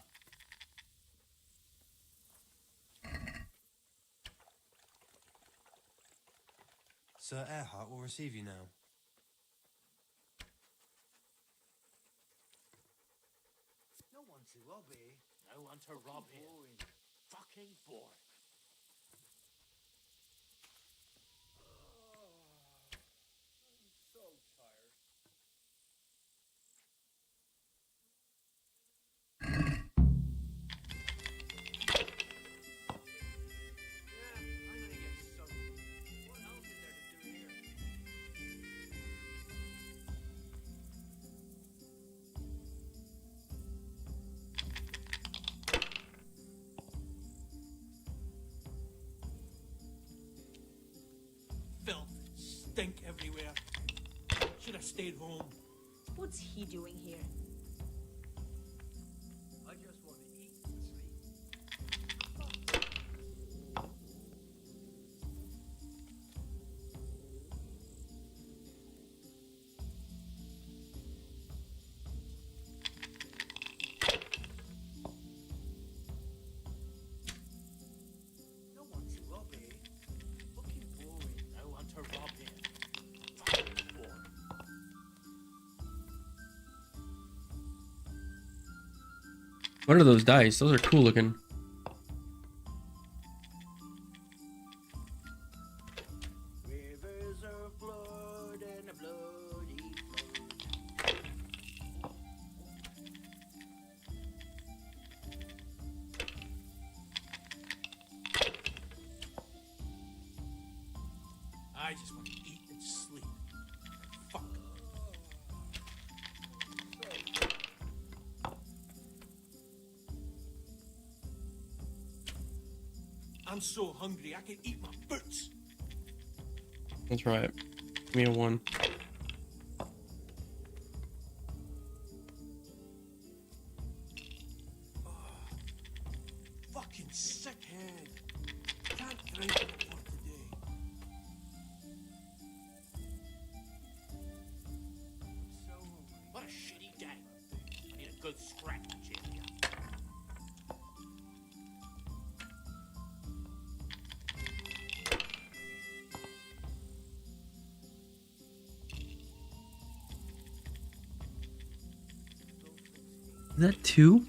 Sir Earhart will receive you now. No one to rob here. No one to rob here. Boring. Fucking boring. I'm so tired. stink everywhere. Should have stayed home. What's he doing here? I just want to eat and sleep. No one to rob here. Fucking boring. No one to rob here. Fucking boring. What are those dice? Those are cool looking. Rivers of blood and a bloody flood. I just want to eat and sleep. Fuck. I'm so hungry I can eat my boots. That's right. Give me a 1. Fucking sick head. Can't drink no more today. So what a shitty day. I need a good scrap to cheer me up. Is that 2?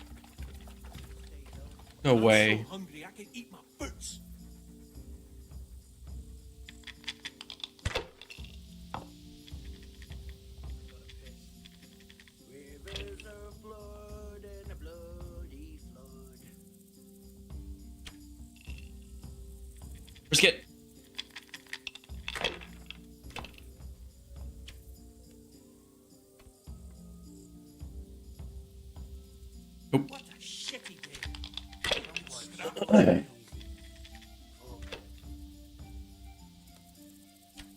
No I'm way. so hungry I can eat my boots. Rivers of blood and a bloody flood. Brisket. Nope. What a shitty day.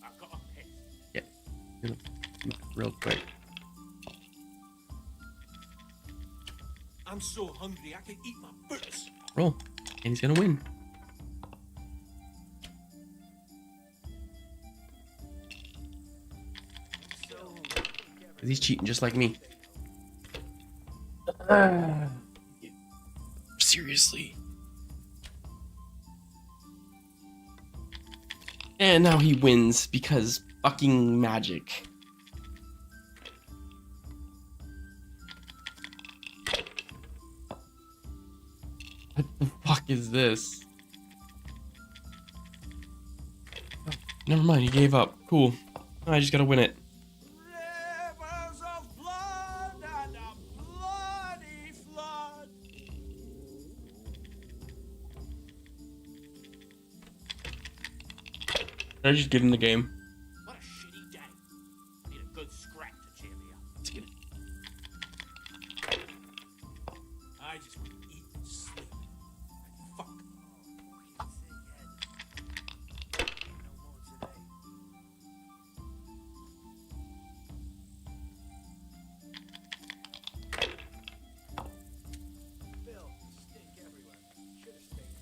I've got a piss. Yeah. Real quick. I'm so hungry I can eat my boots. Roll. And he's gonna win. Cause he's cheating just like me. Seriously. And now he wins because fucking magic. What the fuck is this? Oh, never mind, he gave up. Cool. I just gotta win it. Rivers of blood and a bloody flood. Did I just give him the game? What a shitty day. I need a good scrap to cheer me up. Let's get it. I just want to eat and sleep. And fuck. Bill, stink everywhere. Should have stayed.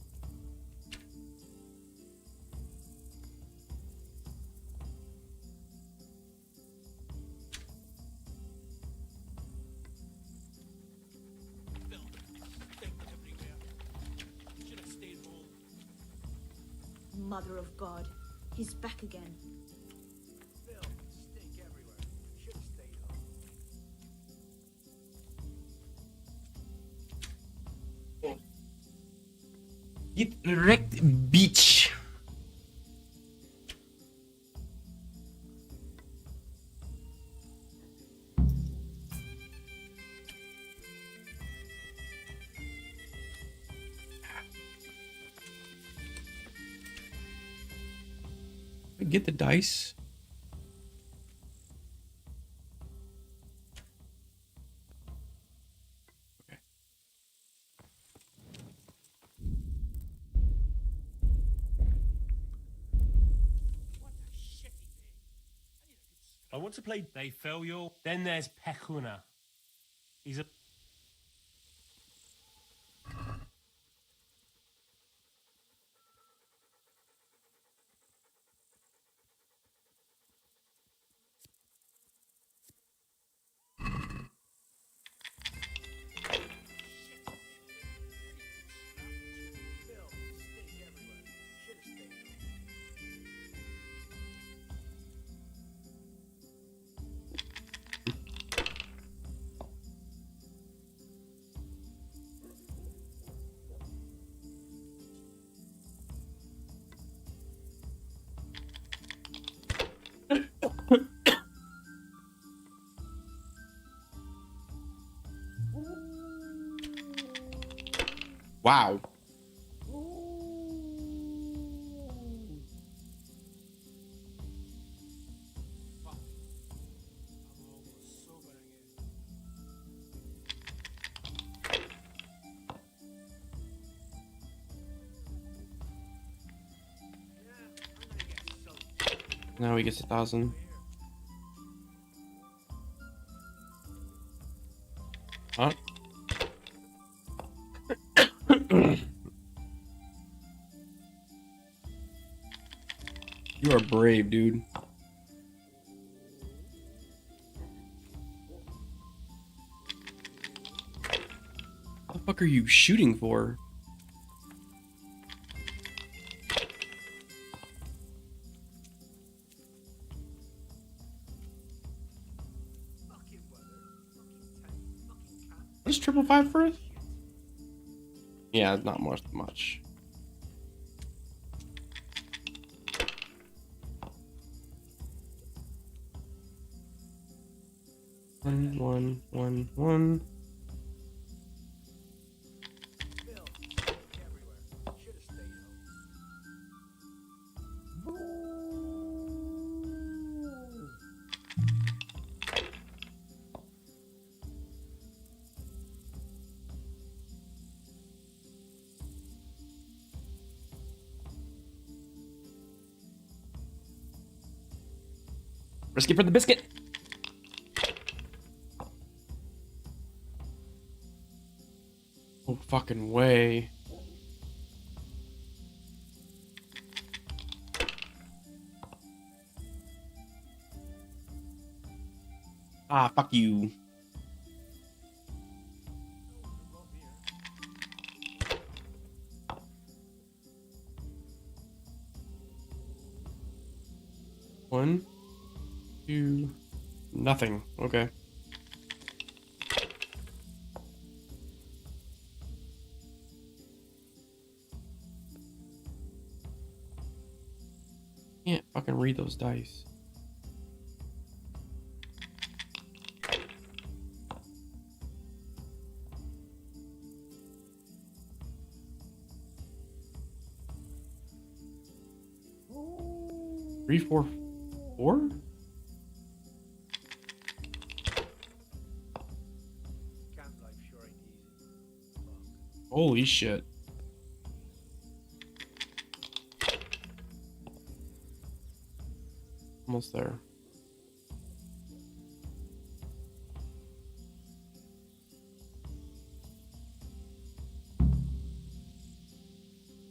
Bill, stink everywhere. Should have stayed home. Mother of God. He's back again. Bill, stink everywhere. Should have stayed home. Get wrecked, bitch. get the dice? I want to play. They fill your. Then there's Pekuna. He's a. Wow. Now he gets 1,000. Huh? You are brave, dude. What the fuck are you shooting for? What is 555 for? Yeah, not much. One. Risk it for the biscuit. Oh, fucking way. Ah, fuck you. One, two, nothing. Okay. Can't fucking read those dice. Three, four, four? Holy shit. Almost there.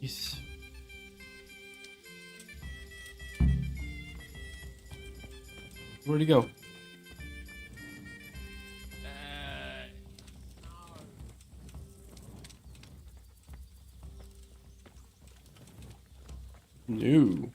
Yes. Where'd he go? No.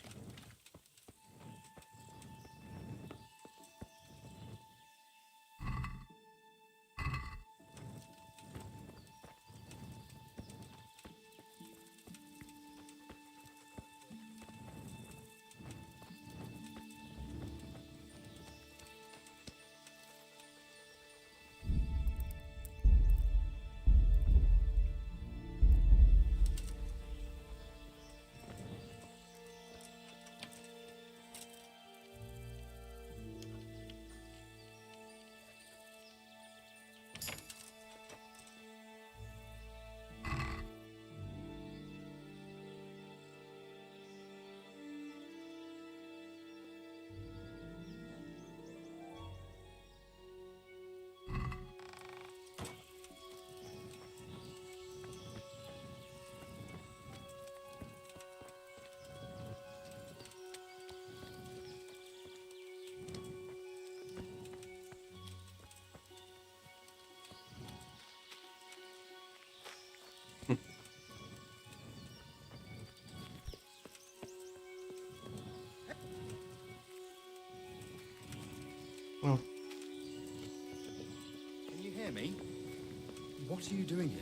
hear me? What are you doing here?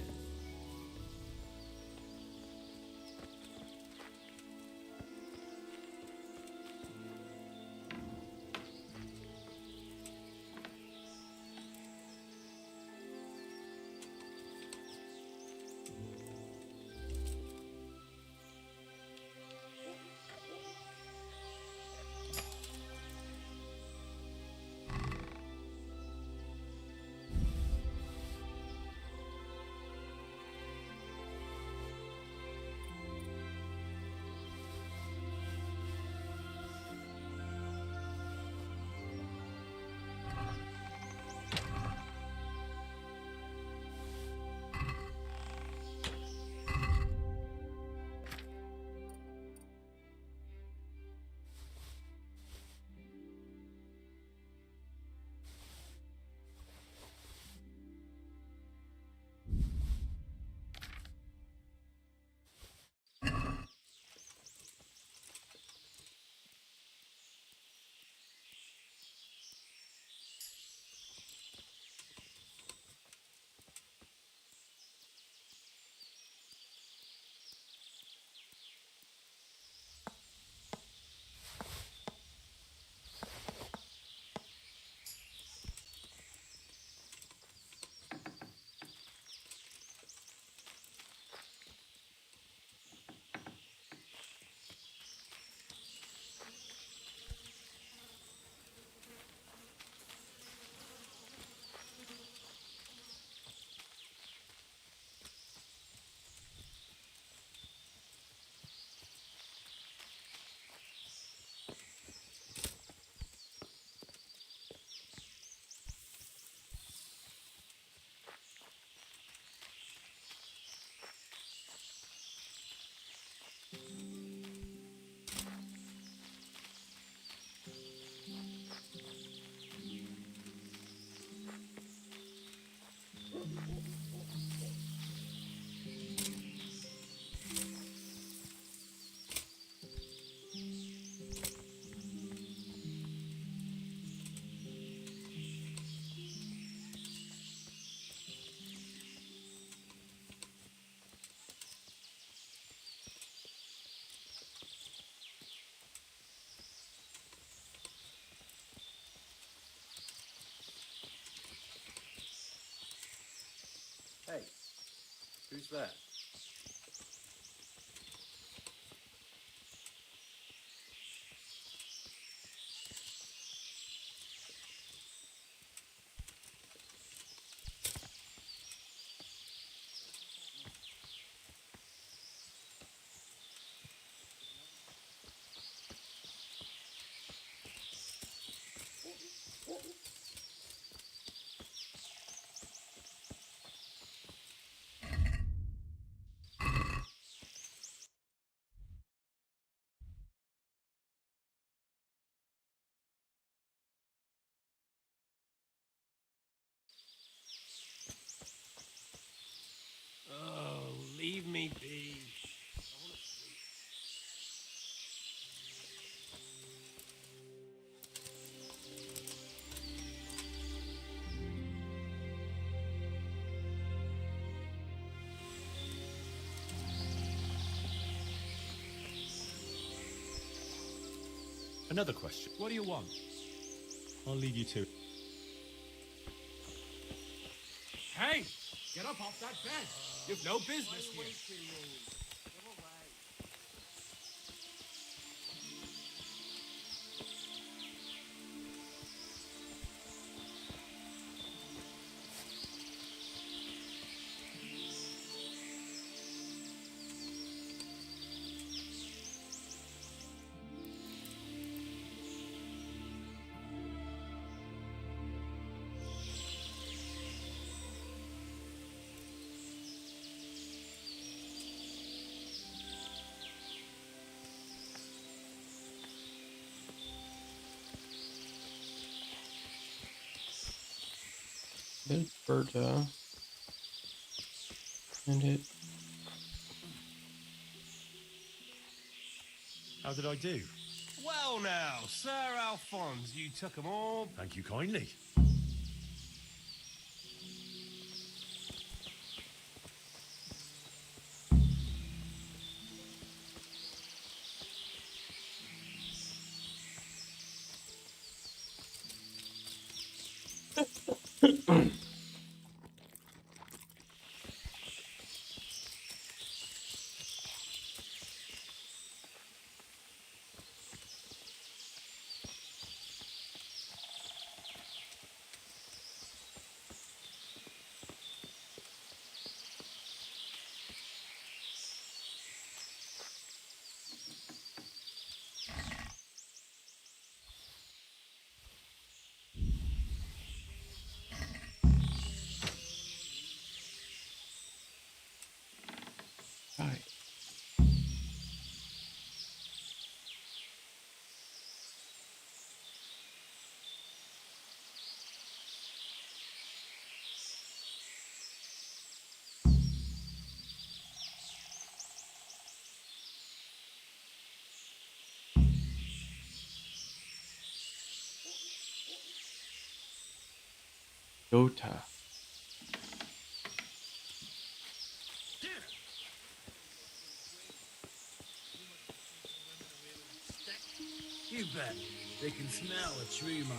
Hey, who's there? Oh, leave me be. Another question. What do you want? I'll leave you to it. Hey, get up off that bed. You've no business here. Alberta. And it. How did I do? Well now, Sir Alphonse, you took 'em all. Thank you kindly. Hi. Dota. You bet. They can smell a tree, man.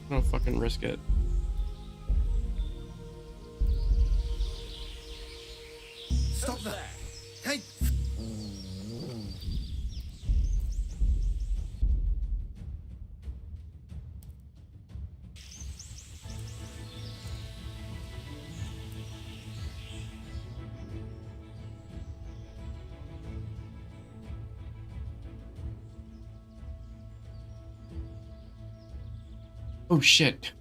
I don't fucking risk it. Stop that. Hey! Oh shit.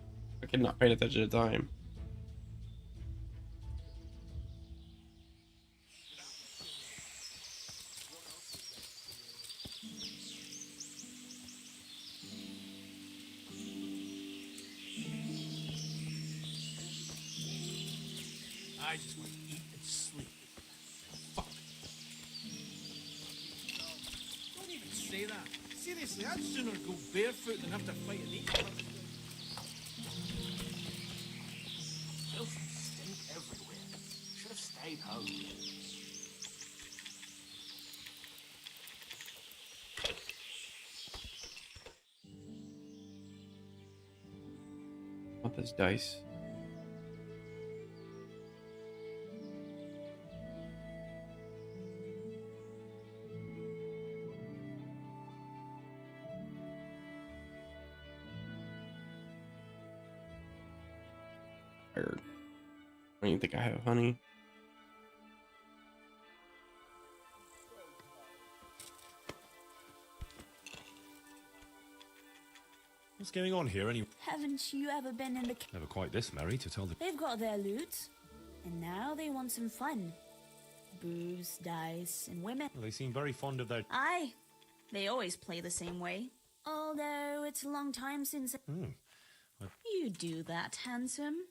I could not pay attention at the time. I just want to eat and sleep. Fuck. Don't even say that. Seriously, I'd sooner go barefoot than have to fight an eagle. Filth and stink everywhere. Should have stayed home. Want this dice? Tired. I don't even think I have honey. What's going on here anyway? Haven't you ever been in the... Never quite this merry, to tell the... They've got their loot, and now they want some fun. Booze, dice, and women. Well, they seem very fond of their... Aye, they always play the same way. Although it's a long time since... You do that, handsome.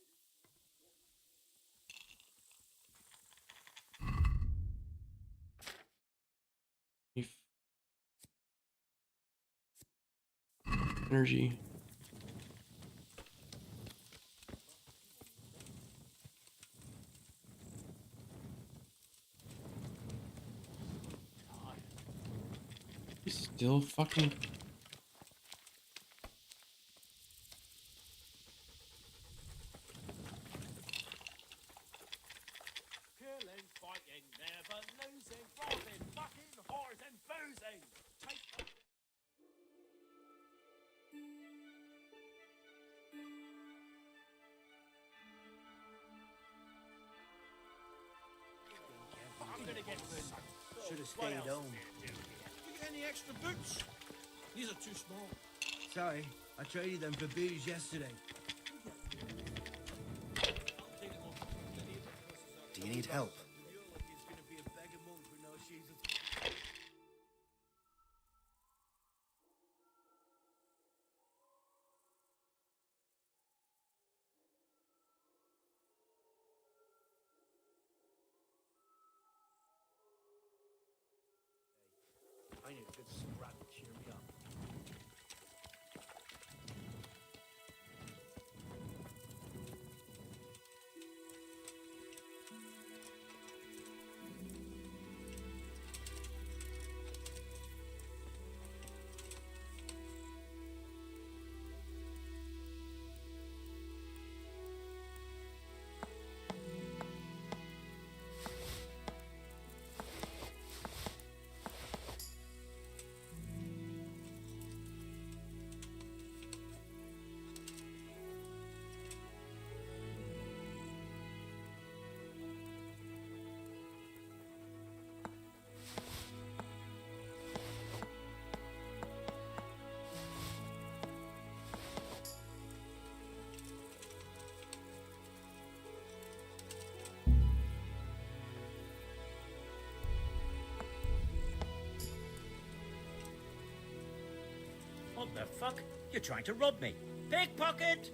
Energy. He's still fucking... Killing, fighting, never losing, robbing, fucking, whores and boozing. Take... I'm gonna get soaked. Should have stayed home. You got any extra boots? These are too small. Sorry, I traded them for booze yesterday. Do you need help? I need a good scrap to cheer me up. What the fuck? You're trying to rob me. Pickpocket!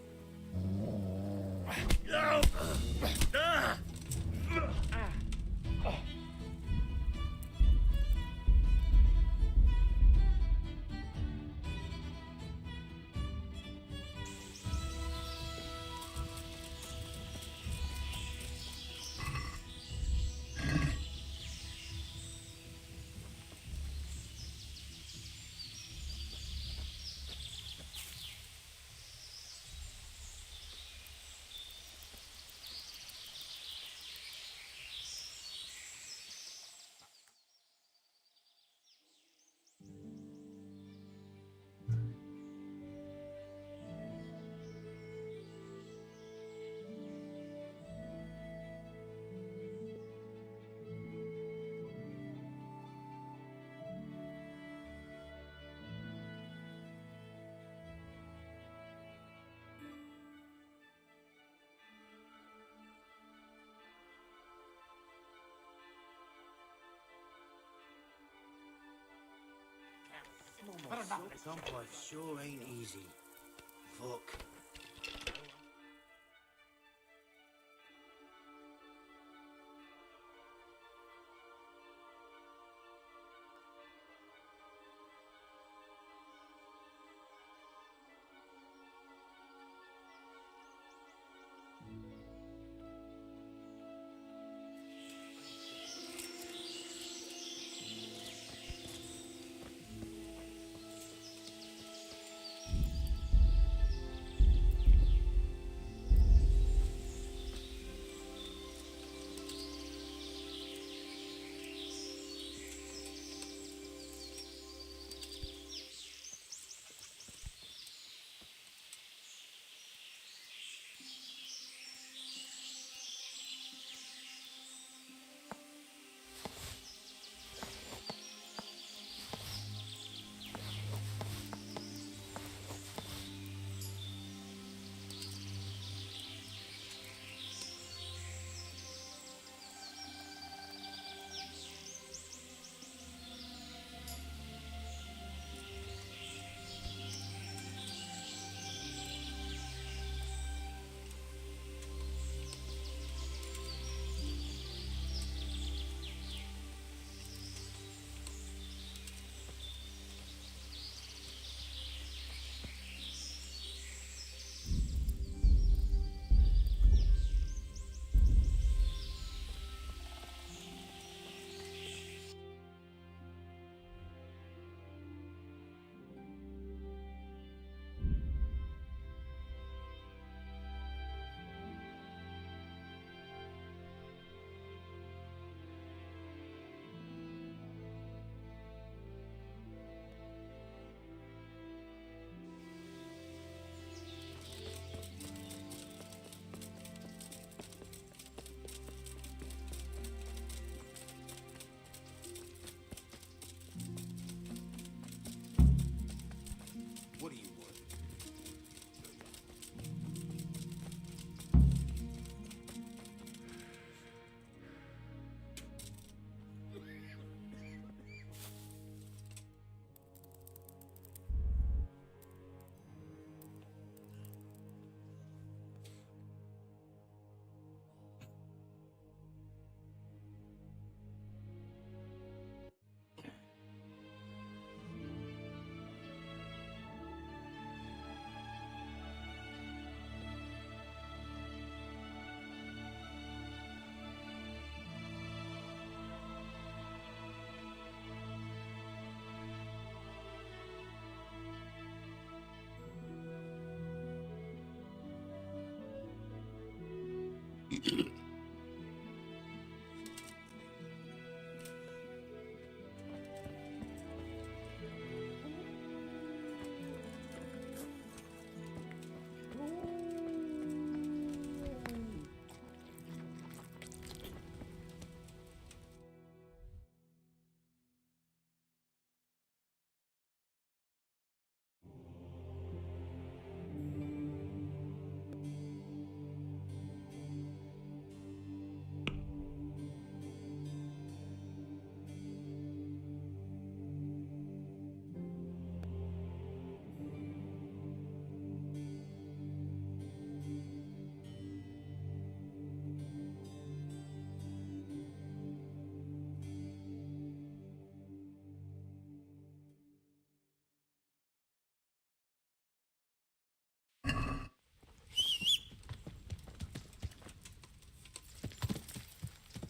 Camp life sure ain't easy. Fuck.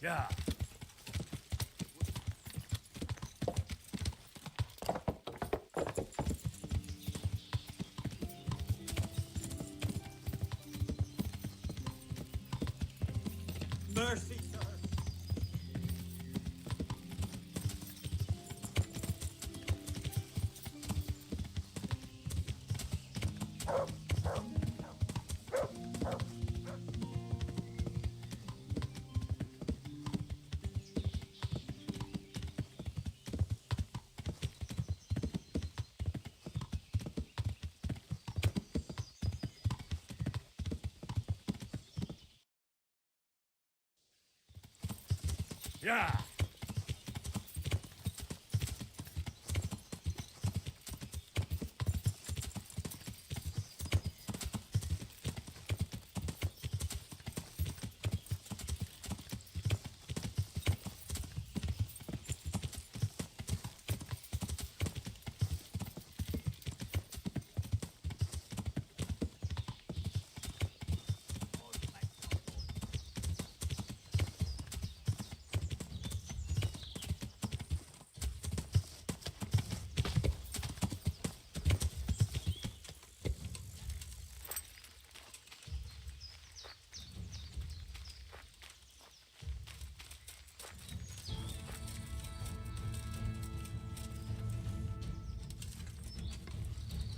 Yeah. Mercy, sir. Yeah.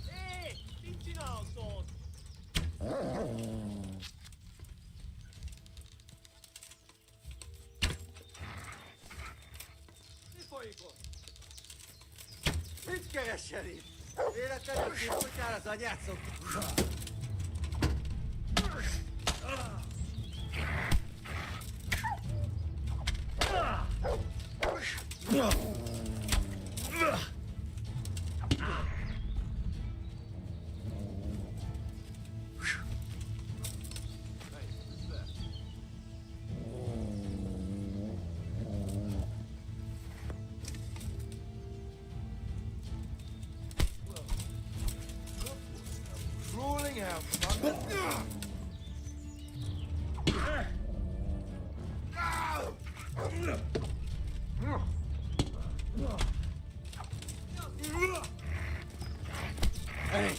Hey, pinci naso. Ne folyikon? Mit keresel? Véletlenül kifutjál az anyát szoktuk. Rolling out. Hey.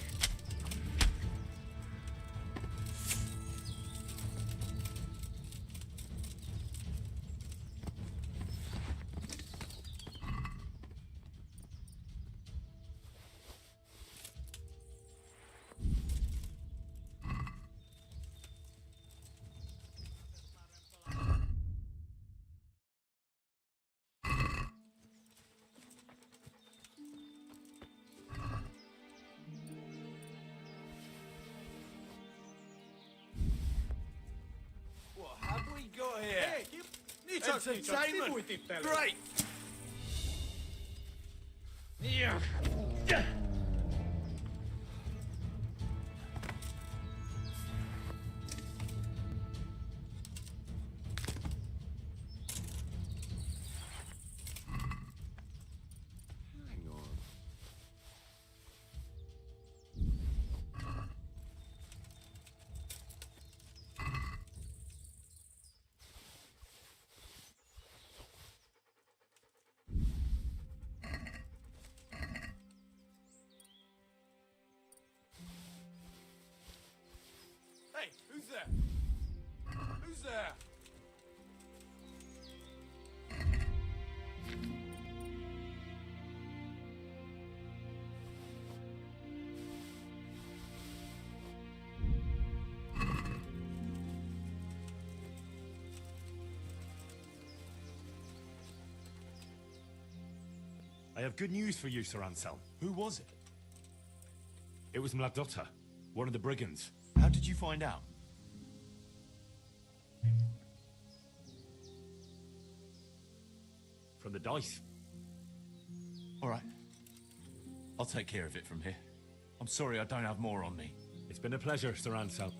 What have we got here? Hey, Entertainment. Great. Yeah. Hang on. Hey, who's there? Who's there? I have good news for you, Sir Anselm. Who was it? It was Mladotta, one of the brigands. How did you find out? From the dice. All right. I'll take care of it from here. I'm sorry I don't have more on me. It's been a pleasure, Sir Anselm.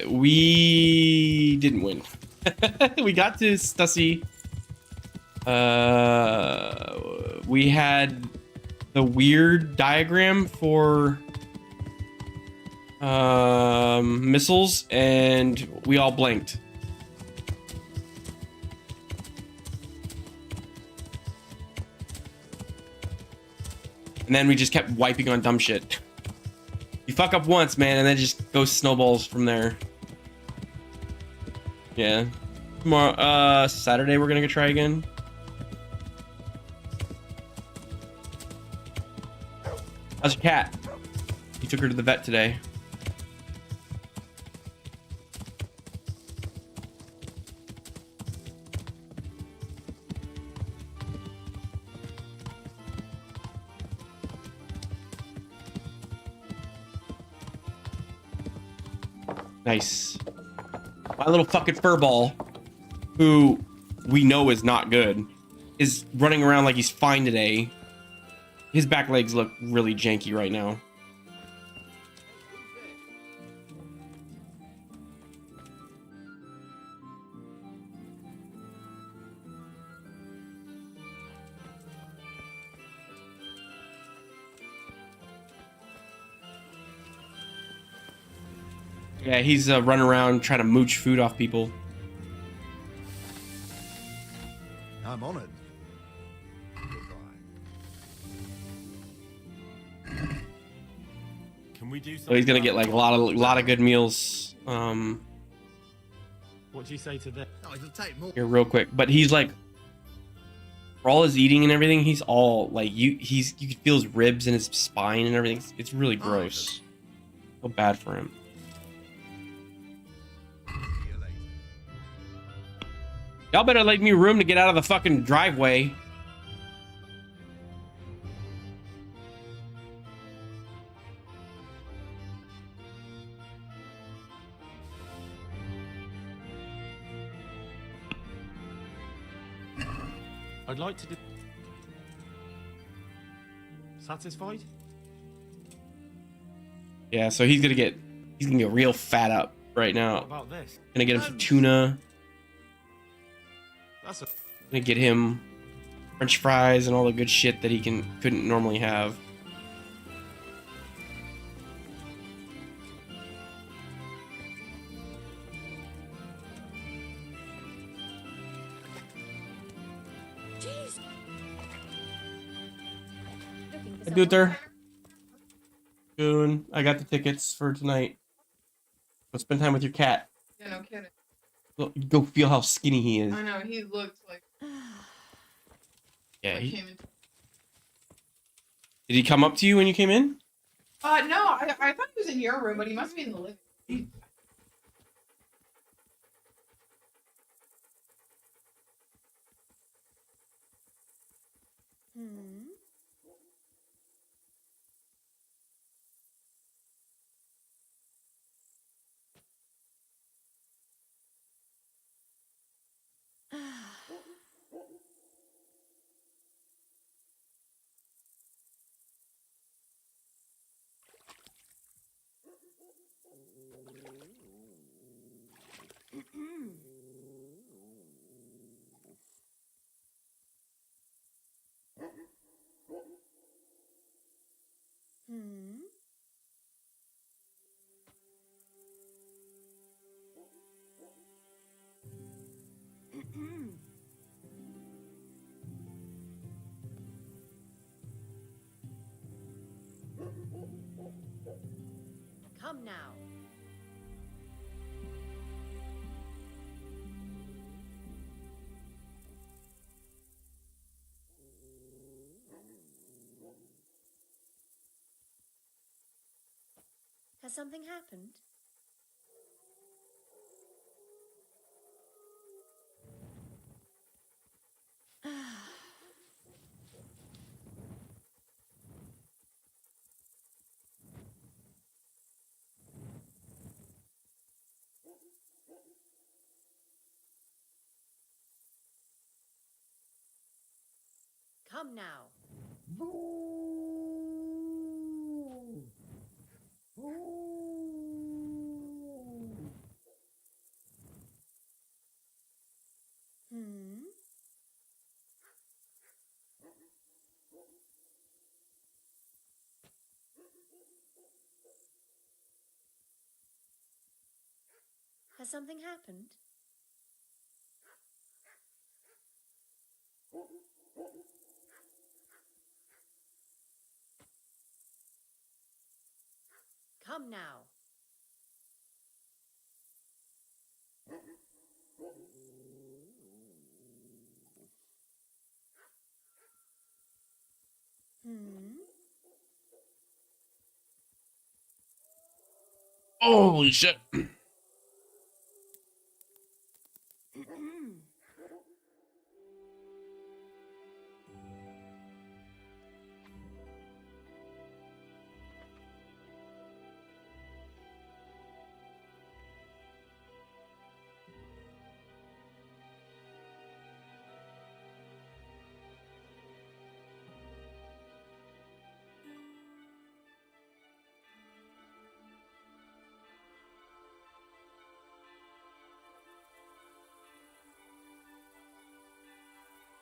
We didn't win. We got to Stussy. We had the weird diagram for missiles, and we all blanked. And then we just kept wiping on dumb shit. You fuck up once, man, and then it just goes snowballs from there. Yeah. Tomorrow, Saturday we're gonna try again. How's your cat? You took her to the vet today. Nice. My little fucking furball, who we know is not good, is running around like he's fine today. His back legs look really janky right now. Yeah, he's running around trying to mooch food off people. I'm honored. Can we do something? So he's gonna get like a lot of good meals. What do you say to that? Oh, it'll take more. Here real quick, but he's like, for all his eating and everything, he's all like you can feel his ribs and his spine and everything. It's really gross. Feel bad for him. Y'all better leave me room to get out of the fucking driveway. I'd like to do... Satisfied? Yeah, so he's gonna get real fat up right now. What about this? Gonna get him some tuna. That's a... Gonna get him French fries and all the good shit that he couldn't normally have. Hey, Luther. Goon, I got the tickets for tonight. Go spend time with your cat. Yeah, no kidding. Go feel how skinny he is. I know, he looked like... Yeah. I came in... Did he come up to you when you came in? No, I thought he was in your room, but he must be in the living room. Come now. Has something happened? Come now. Hmm? Has something happened? Come now. Hmm? Holy shit.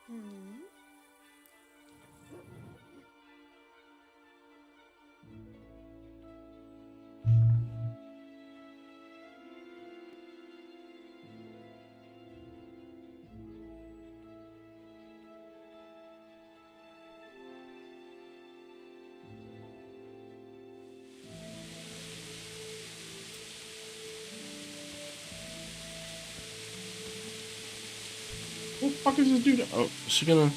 Hmm? What the fuck is this dude? Oh, is she gonna...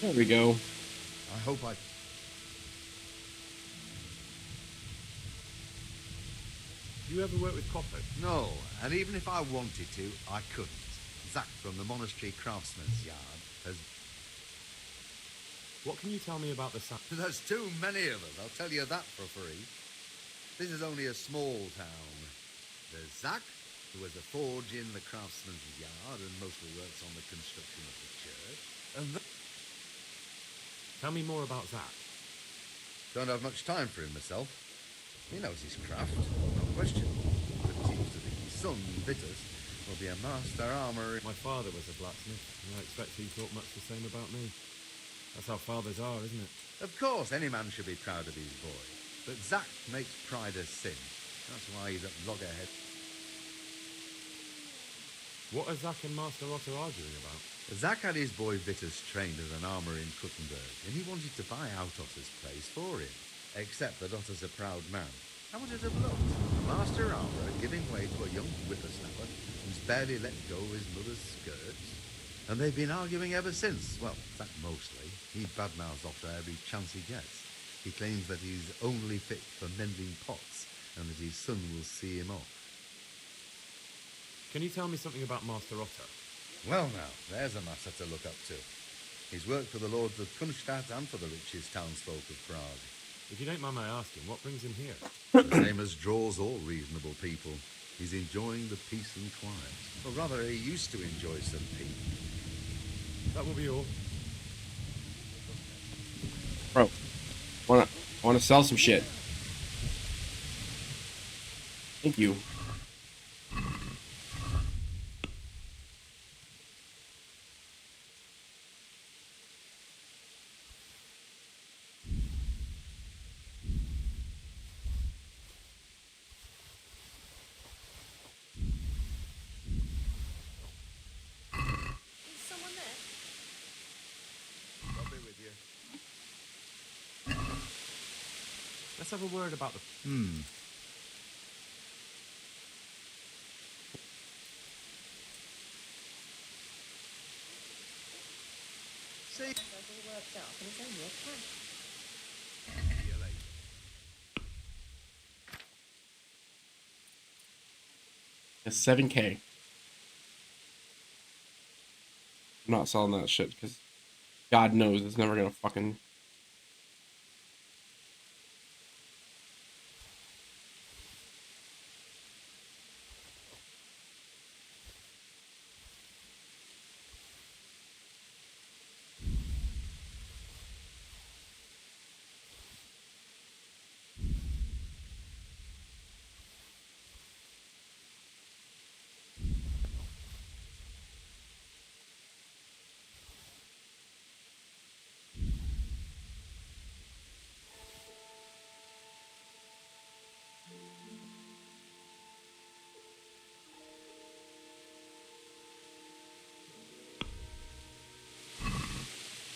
There we go. I hope I... Do you ever work with copper? No, and even if I wanted to, I couldn't. Zach from the Monastery Craftsman's Yard has... What can you tell me about the There's too many of us, I'll tell you that for free. This is only a small town. There's Zach, who has a forge in the Craftsman's Yard and mostly works on the construction of the church. And Tell me more about Zach. don't have much time for him myself. He knows his craft, no question. But it seems to think his son, Vitus, will be a master armourer. My father was a blacksmith, and I expect he thought much the same about me. That's how fathers are, isn't it? Of course, any man should be proud of his boy. But Zach makes pride a sin. That's why he's at loggerhead. What are Zach and Master Otto arguing about? Zach had his boy Vitus trained as an armourer in Kuttenberg, and he wanted to buy out Otto's place for him. Except that Otto's a proud man. How would it have looked? A master armourer giving way to a young whippersnapper who's barely let go of his mother's skirts? And they've been arguing ever since. Well, Zach mostly. He badmouths Otto every chance he gets. He claims that he's only fit for mending pots, and that his son will see him off. Can you tell me something about Master Otto? Well now, there's a matter to look up to. He's worked for the lords of Kunstadt and for the richest townsfolk of Prague. If you don't mind my asking, what brings him here? The same as draws all reasonable people. He's enjoying the peace and quiet. Or rather, he used to enjoy some peace. That will be all. Bro, I wanna sell some shit. Thank you. Is someone there? I'll be with you. Let's have a word about the... See? That's all worked out, and it's only a cat. See you later. It's 7K. I'm not selling that shit because God knows it's never gonna fucking...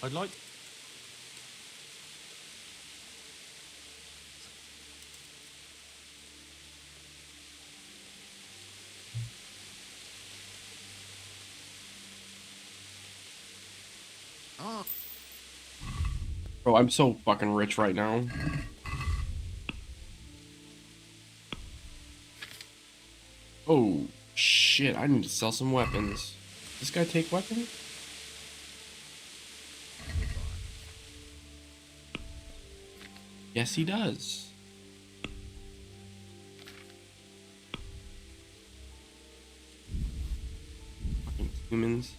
I'd like... Bro, I'm so fucking rich right now. Oh, shit. I need to sell some weapons. Does this guy take weapons? Yes, he does. Fucking humans.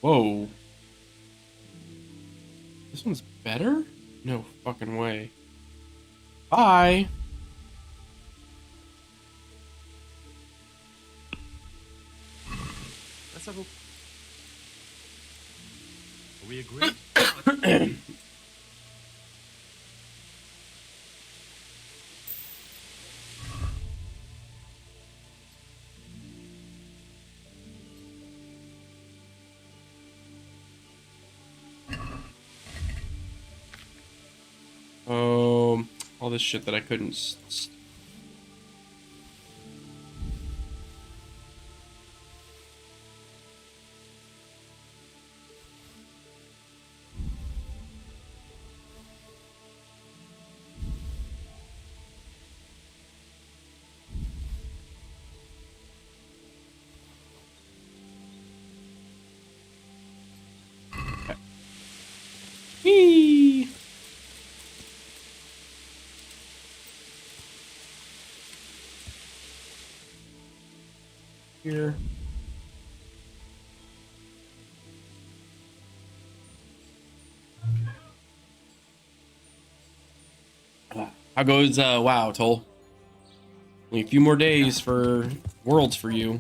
Whoa. This one's better? No fucking way. Bye. Let's have a... Are we agreed? All this shit that I couldn't Whee! Here. How goes WoW, Toll? Only a few more days for Worlds for you.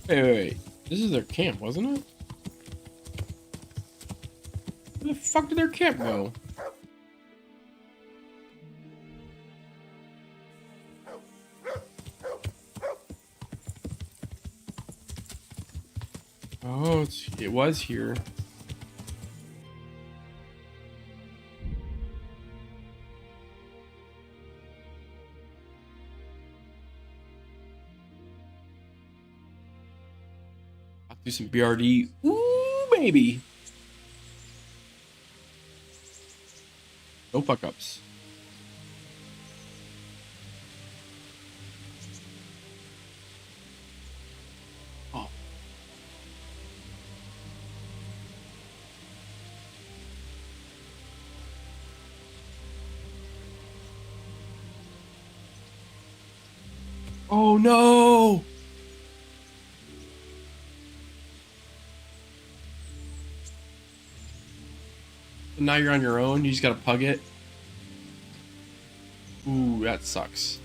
Wait. This is their camp, wasn't it? Where the fuck did their camp go? Oh, it was here. Do some BRD. Ooh, baby. No fuck ups. Oh. Oh no. Now you're on your own. You just gotta pug it. Ooh, that sucks.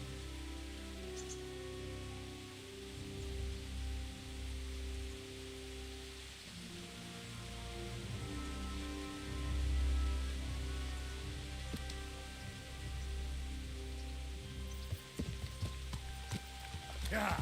Yeah.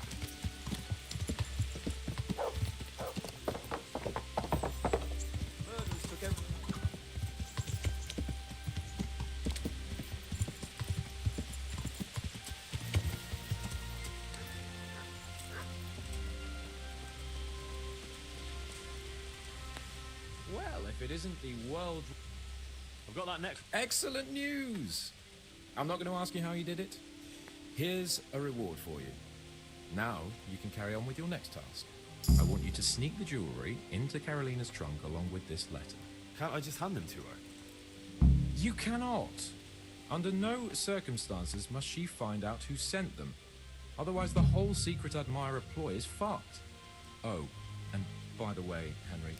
Well, if it isn't the world... I've got that next... Excellent news! I'm not going to ask you how you did it. Here's a reward for you. Now, you can carry on with your next task. I want you to sneak the jewellery into Carolina's trunk along with this letter. Can't I just hand them to her? You cannot. Under no circumstances must she find out who sent them. Otherwise, the whole secret admirer ploy is fucked. Oh, and by the way, Henry,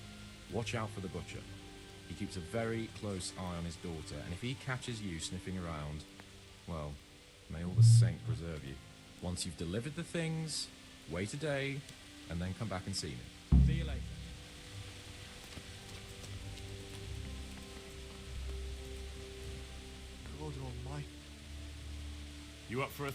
watch out for the butcher. He keeps a very close eye on his daughter, and if he catches you sniffing around, well, may all the saint preserve you. Once you've delivered the things, wait a day, and then come back and see me. See you later. God almighty. You up for a...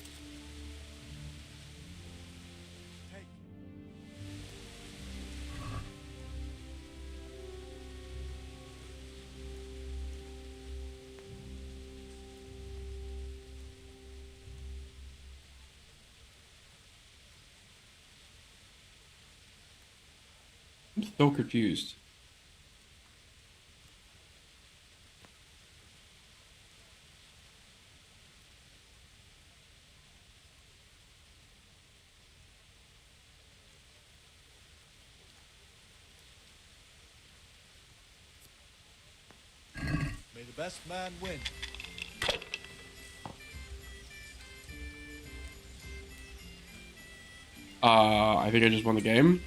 I'm so confused. May the best man win. I think I just won the game.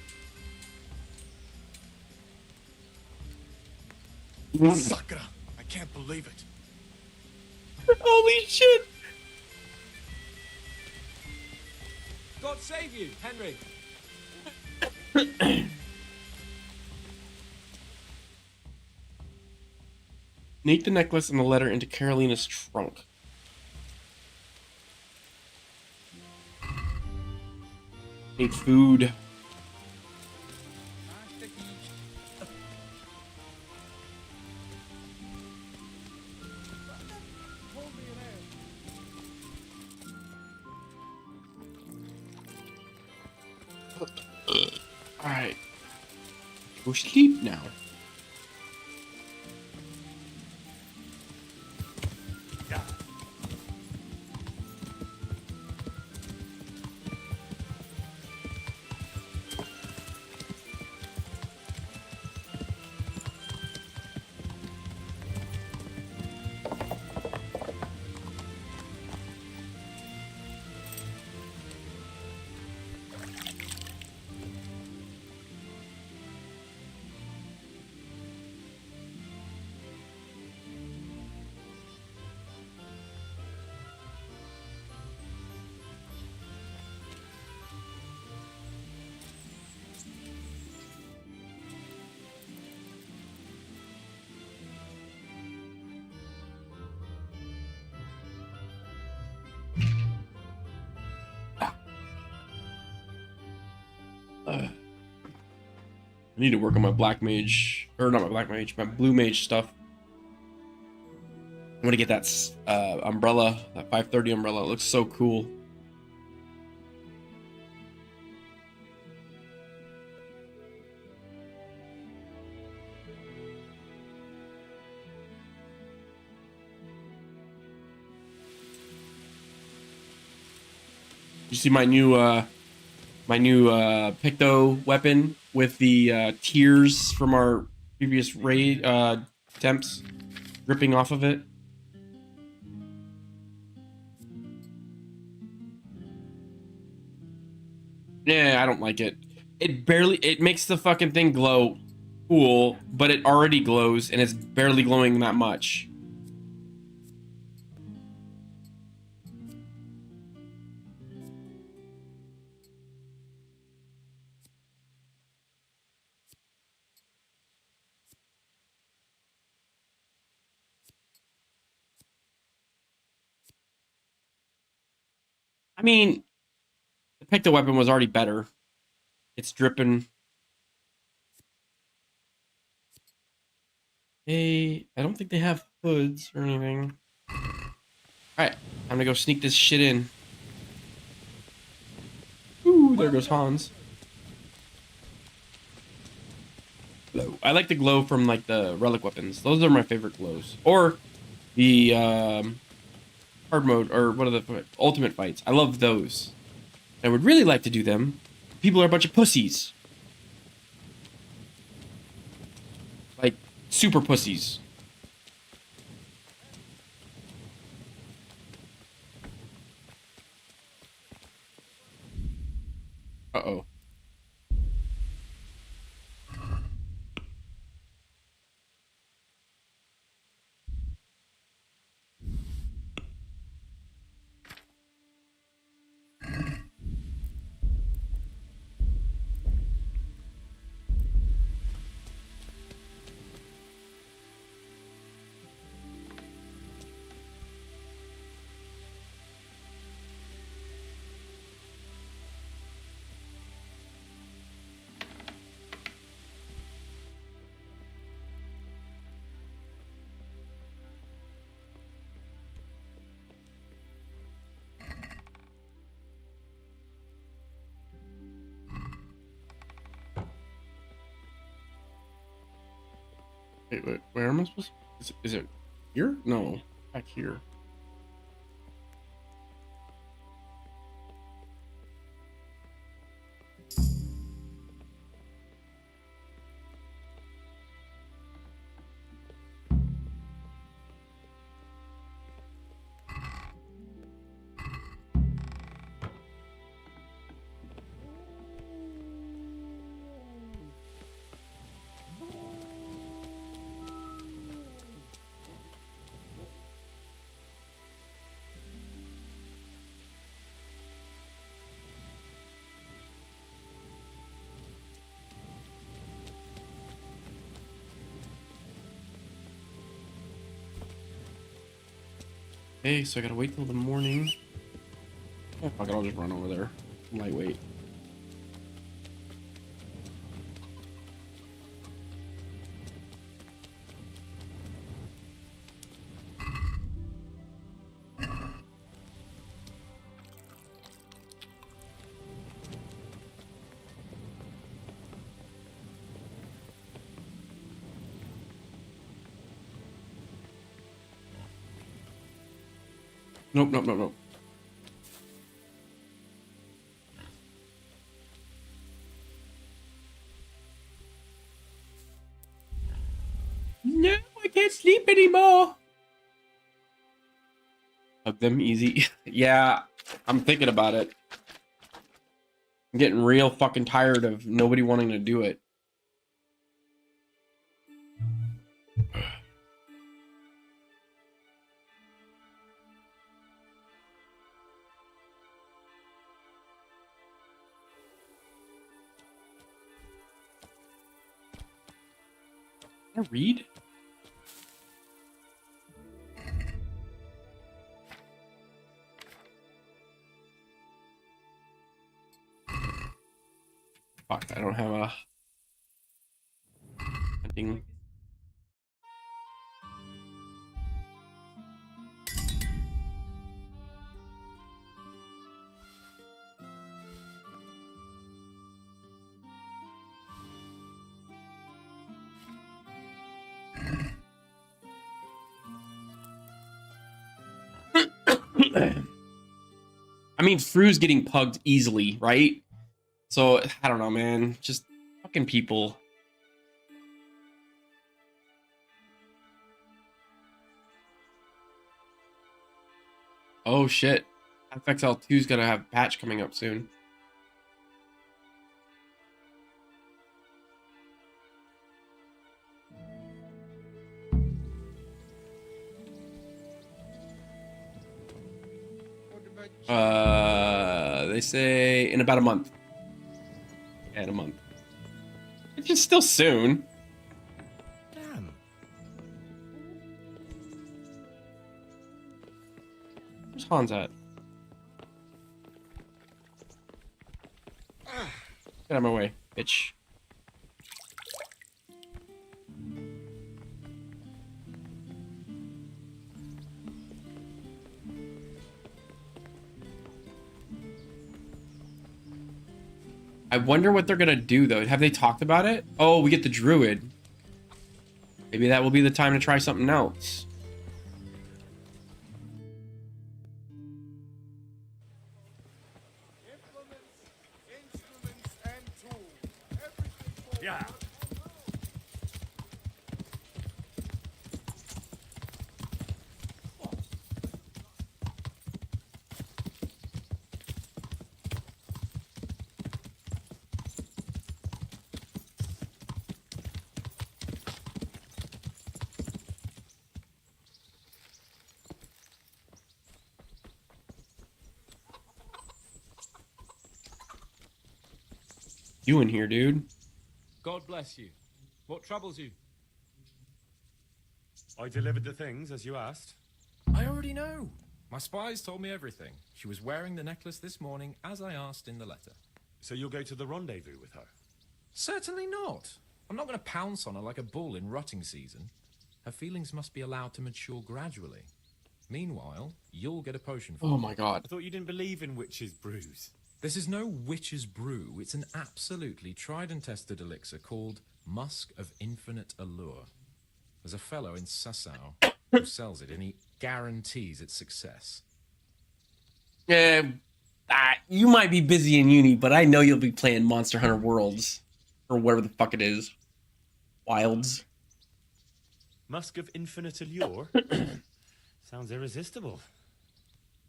Sakura, I can't believe it. Holy shit! God save you, Henry. Sneak the necklace and the letter into Carolina's trunk. Need food. Alright. Go sleep now. I need to work on my black mage, or not my black mage, my blue mage stuff. I'm gonna get that umbrella, that 530 umbrella. It looks so cool. You see my new Picto weapon with the tears from our previous raid attempts dripping off of it. Yeah, I don't like it. It makes the fucking thing glow cool, but it already glows and it's barely glowing that much. I mean, the Picto weapon was already better. It's dripping. Hey, I don't think they have hoods or anything. Alright, time to go sneak this shit in. Ooh, there goes Hans. Glow. I like the glow from like the relic weapons. Those are my favorite glows. Or the hard mode, or what are the ultimate fights. I love those. I would really like to do them. People are a bunch of pussies. Like, super pussies. Wait, where am I supposed to... Is it here? No, back here. Okay, so I gotta wait till the morning. Oh, fuck it, I'll just run over there. Lightweight. Nope, nope, nope, nope. No, I can't sleep anymore. Hug them easy. Yeah, I'm thinking about it. I'm getting real fucking tired of nobody wanting to do it. Can I read? Fuck, I don't have a hunting. I mean, Fru's getting pugged easily, right? So, I don't know, man. Just fucking people. Oh, shit. FXL2's gonna have a patch coming up soon. They say in about a month. Yeah, in a month. It's just still soon. Damn. Where's Hans at? Get out of my way, bitch. I wonder what they're gonna do though. Have they talked about it? Oh, we get the druid. Maybe that will be the time to try something else. Yeah. You in here, dude? God bless you. What troubles you? I delivered the things as you asked. I already know. My spies told me everything. She was wearing the necklace this morning, as I asked in the letter. So you'll go to the rendezvous with her? Certainly not. I'm not going to pounce on her like a bull in rutting season. Her feelings must be allowed to mature gradually. Meanwhile, you'll get a potion for Oh my god. I thought you didn't believe in witches' brews. This is no witch's brew. It's an absolutely tried and tested elixir called Musk of Infinite Allure. There's a fellow in Sasau who sells it, and he guarantees its success. You might be busy in uni, but I know you'll be playing Monster Hunter Worlds. Or whatever the fuck it is. Wilds. Musk of Infinite Allure? Sounds irresistible.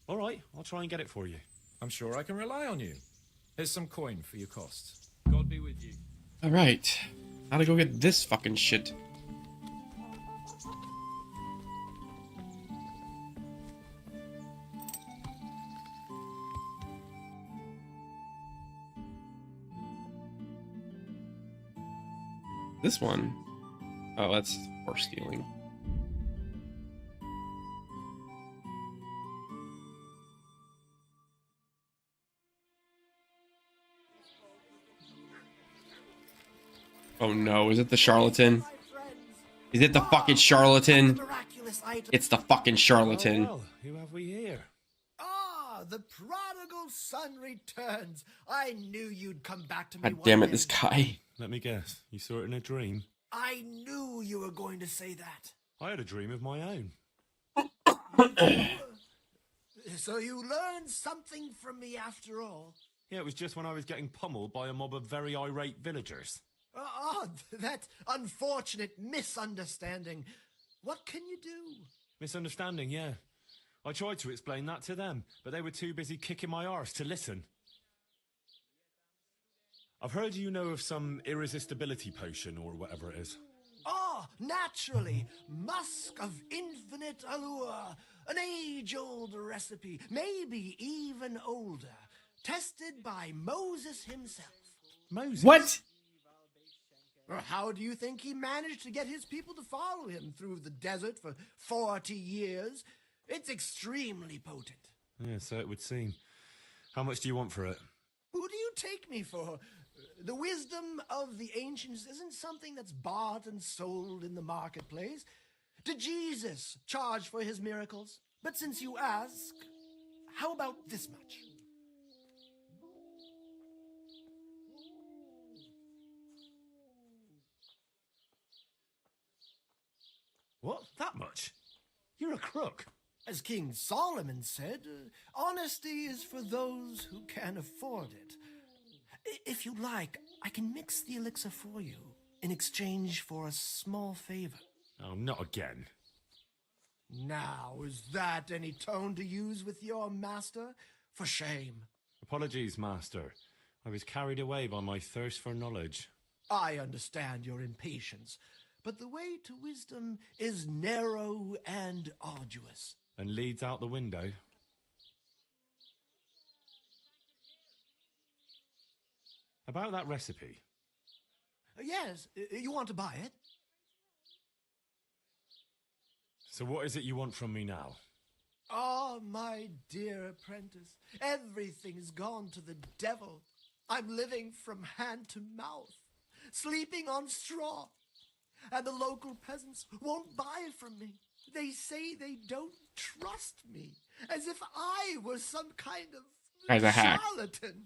All right, I'll try and get it for you. I'm sure I can rely on you. Here's some coin for your costs. God be with you. All right. How to go get this fucking shit? This one? Oh, that's horse stealing. Oh no, is it the charlatan? Is it the fucking charlatan? It's the fucking charlatan. Oh, well, who have we here? Ah, the prodigal son returns. I knew you'd come back to me. God damn it, this guy. Let me guess. You saw it in a dream? I knew you were going to say that. I had a dream of my own. So you learned something from me after all? Yeah, it was just when I was getting pummeled by a mob of very irate villagers. That unfortunate misunderstanding. What can you do? Misunderstanding, yeah. I tried to explain that to them, but they were too busy kicking my arse to listen. I've heard you know of some irresistibility potion or whatever it is. Oh, naturally. Musk of Infinite Allure. An age-old recipe, maybe even older. Tested by Moses himself. Moses? What? How do you think he managed to get his people to follow him through the desert for 40 years? It's extremely potent. Yeah, so it would seem. How much do you want for it? Who do you take me for? The wisdom of the ancients isn't something that's bought and sold in the marketplace. Did Jesus charge for his miracles? But since you ask, how about this much? What? That much? You're a crook. As King Solomon said, honesty is for those who can afford it. If you like, I can mix the elixir for you in exchange for a small favor. Oh, not again. Now, is that any tone to use with your master? For shame. Apologies, master. I was carried away by my thirst for knowledge. I understand your impatience, but the way to wisdom is narrow and arduous. And leads out the window. About that recipe. Yes, you want to buy it? So what is it you want from me now? Oh, my dear apprentice, everything's gone to the devil. I'm living from hand to mouth, sleeping on straw, and the local peasants won't buy from me. They say they don't trust me, as if I was some kind of As a hack. charlatan.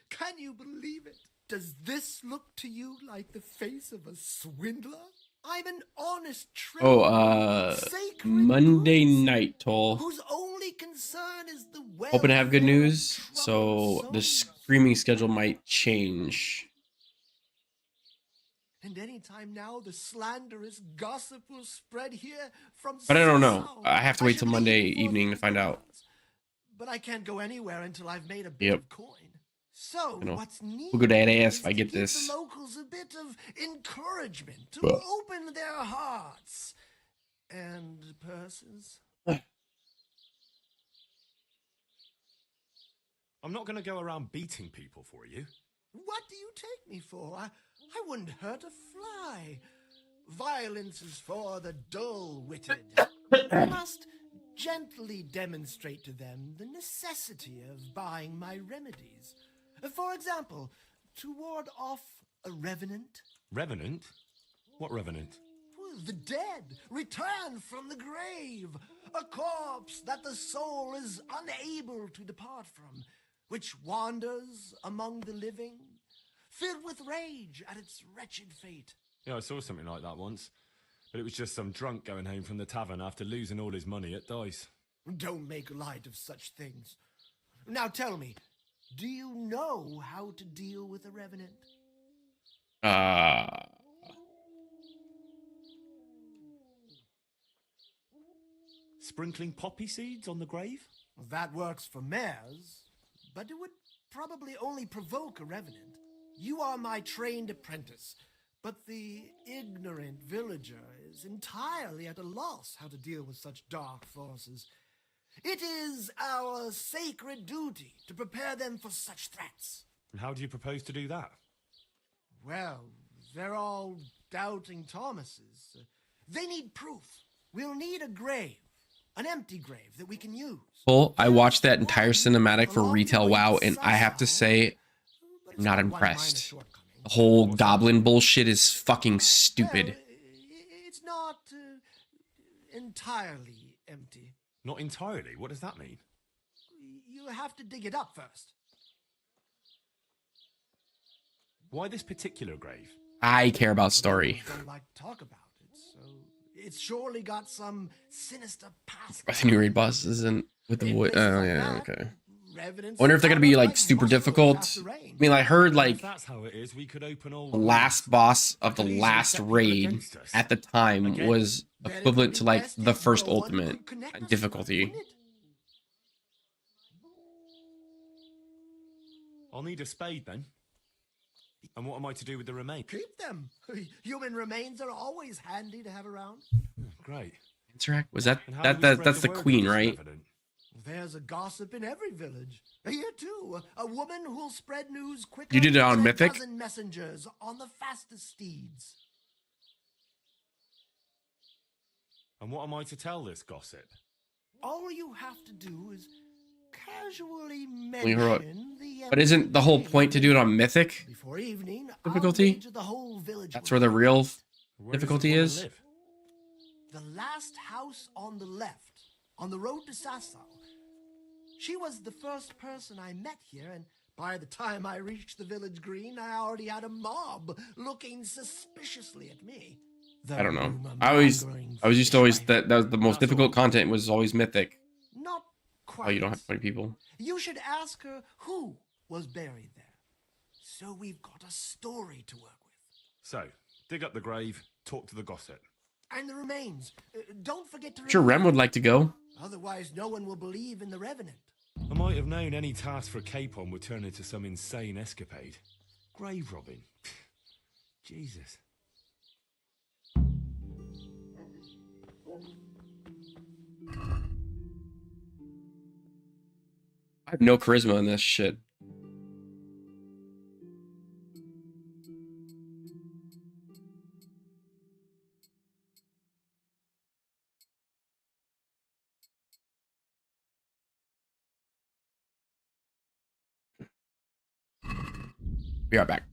Can you believe it? Does this look to you like the face of a swindler? I'm an honest trader. Monday night, Toll. Whose only concern is the Hoping to have good news, so the streaming schedule might change. And anytime now, the slanderous gossip will spread here from. But I don't know. South. I have to wait till Monday evening to find out. But I can't go anywhere until I've made a bit Yep. of coin. So You know, what's needed we'll go to that ass is if I to get give this. the locals a bit of encouragement to Well. open their hearts and purses. I'm not going to go around beating people for you. What do you take me for? I wouldn't hurt a fly. Violence is for the dull-witted. I must gently demonstrate to them the necessity of buying my remedies. For example, to ward off a revenant. Revenant? What revenant? The dead return from the grave. A corpse that the soul is unable to depart from, which wanders among the living, filled with rage at its wretched fate. Yeah, I saw something like that once. But it was just some drunk going home from the tavern after losing all his money at dice. Don't make light of such things. Now tell me, do you know how to deal with a revenant? Sprinkling poppy seeds on the grave? That works for mares, but it would probably only provoke a revenant. You are my trained apprentice, but the ignorant villager is entirely at a loss how to deal with such dark forces. It is our sacred duty to prepare them for such threats. And how do you propose to do that? Well, they're all doubting Thomases. They need proof. We'll need a grave, an empty grave that we can use. Well, I watched that entire cinematic for Retail WoW, and I have to say, I'm not impressed. The whole goblin bullshit is fucking stupid. It's not entirely empty. Not entirely? What does that mean? You have to dig it up first. Why this particular grave? I care about story. Don't like to talk about it, so it's surely got some sinister past. I think new raid boss isn't with the voice. Oh yeah, okay. Wonder if they're gonna be like super difficult. I mean, I heard like That's how it is. We could open all the last boss of the last raid at the time was equivalent to like the first ultimate difficulty. I'll need a spade then. And what am I to do with the remains? Keep them. Human remains are always handy to have around. Great. Interact? Was that's the queen, right? There's a gossip in every village. Here too, a woman who'll spread news quicker You did it on than Mythic? a dozen messengers on the fastest steeds. And what am I to tell this gossip? All you have to do is casually Only heroic. mention the But isn't the whole point to do it on Mythic before evening. difficulty? The whole village. That's where the real difficulty is. The last house on the left, on the road to Sasau. She was the first person I met here, and by the time I reached the village green, I already had a mob looking suspiciously at me. I don't know. I was used to always that was the most difficult content was always Mythic. Not quite. Oh, you don't have 20 people. You should ask her who was buried there. So we've got a story to work with. So, dig up the grave, talk to the gossip. And the remains. Don't forget to I'm sure Rem would like to go. Otherwise, no one will believe in the Revenant. I might have known any task for Capon would turn into some insane escapade. Grave robbing. Jesus. I have no charisma in this shit. Be right back.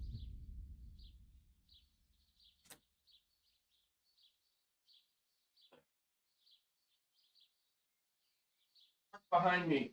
Behind me.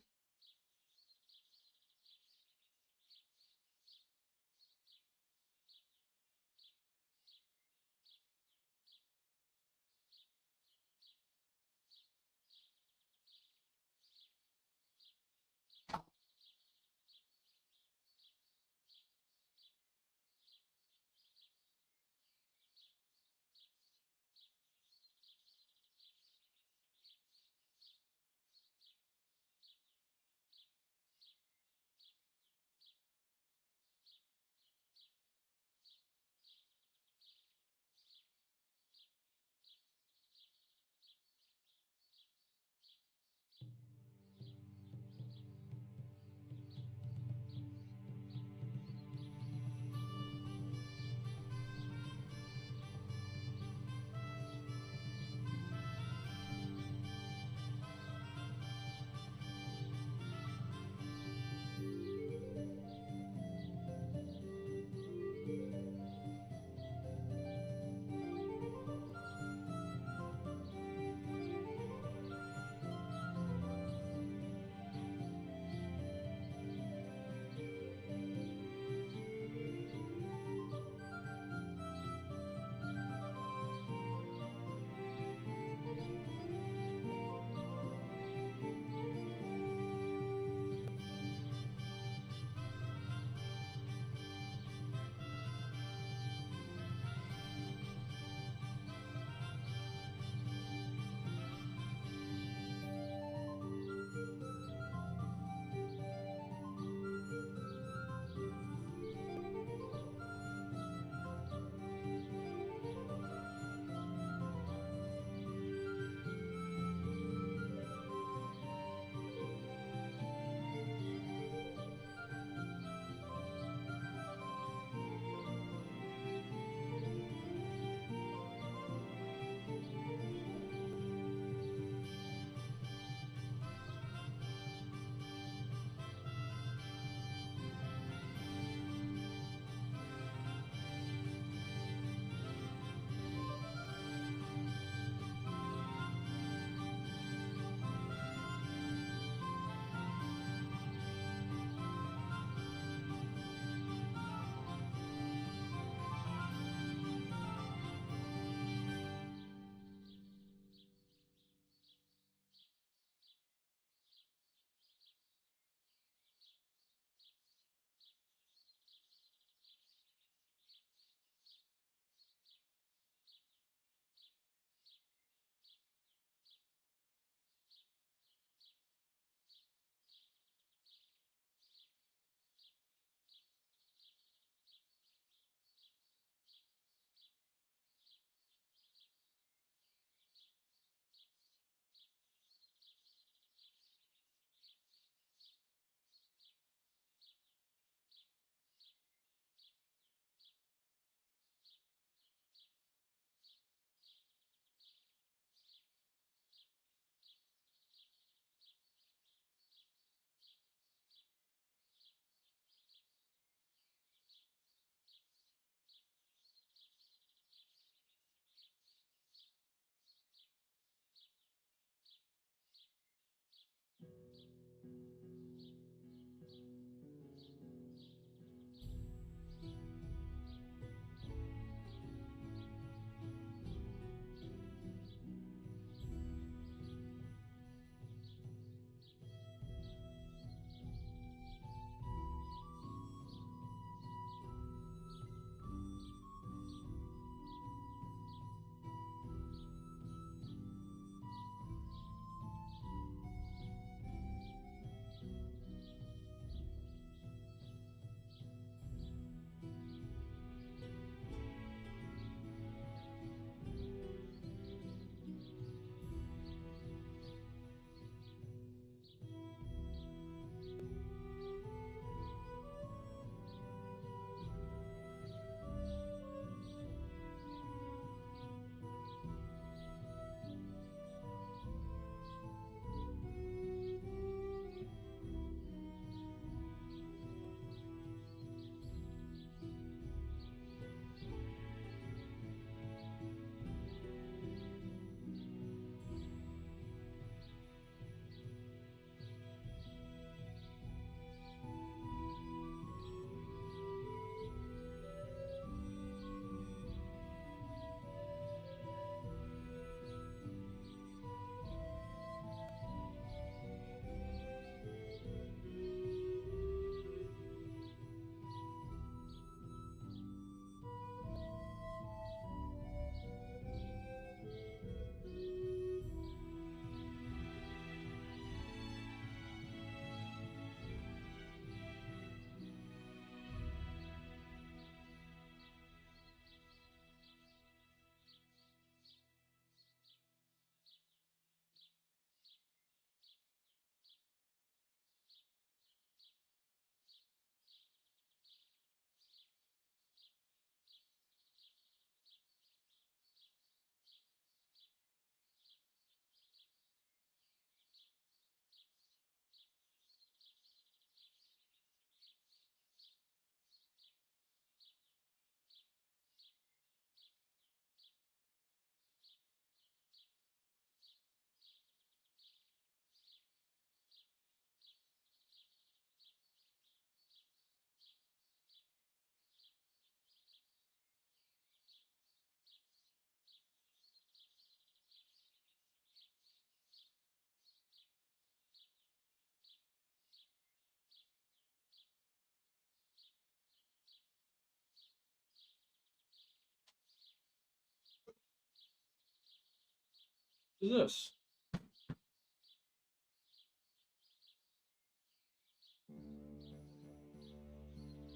What is this?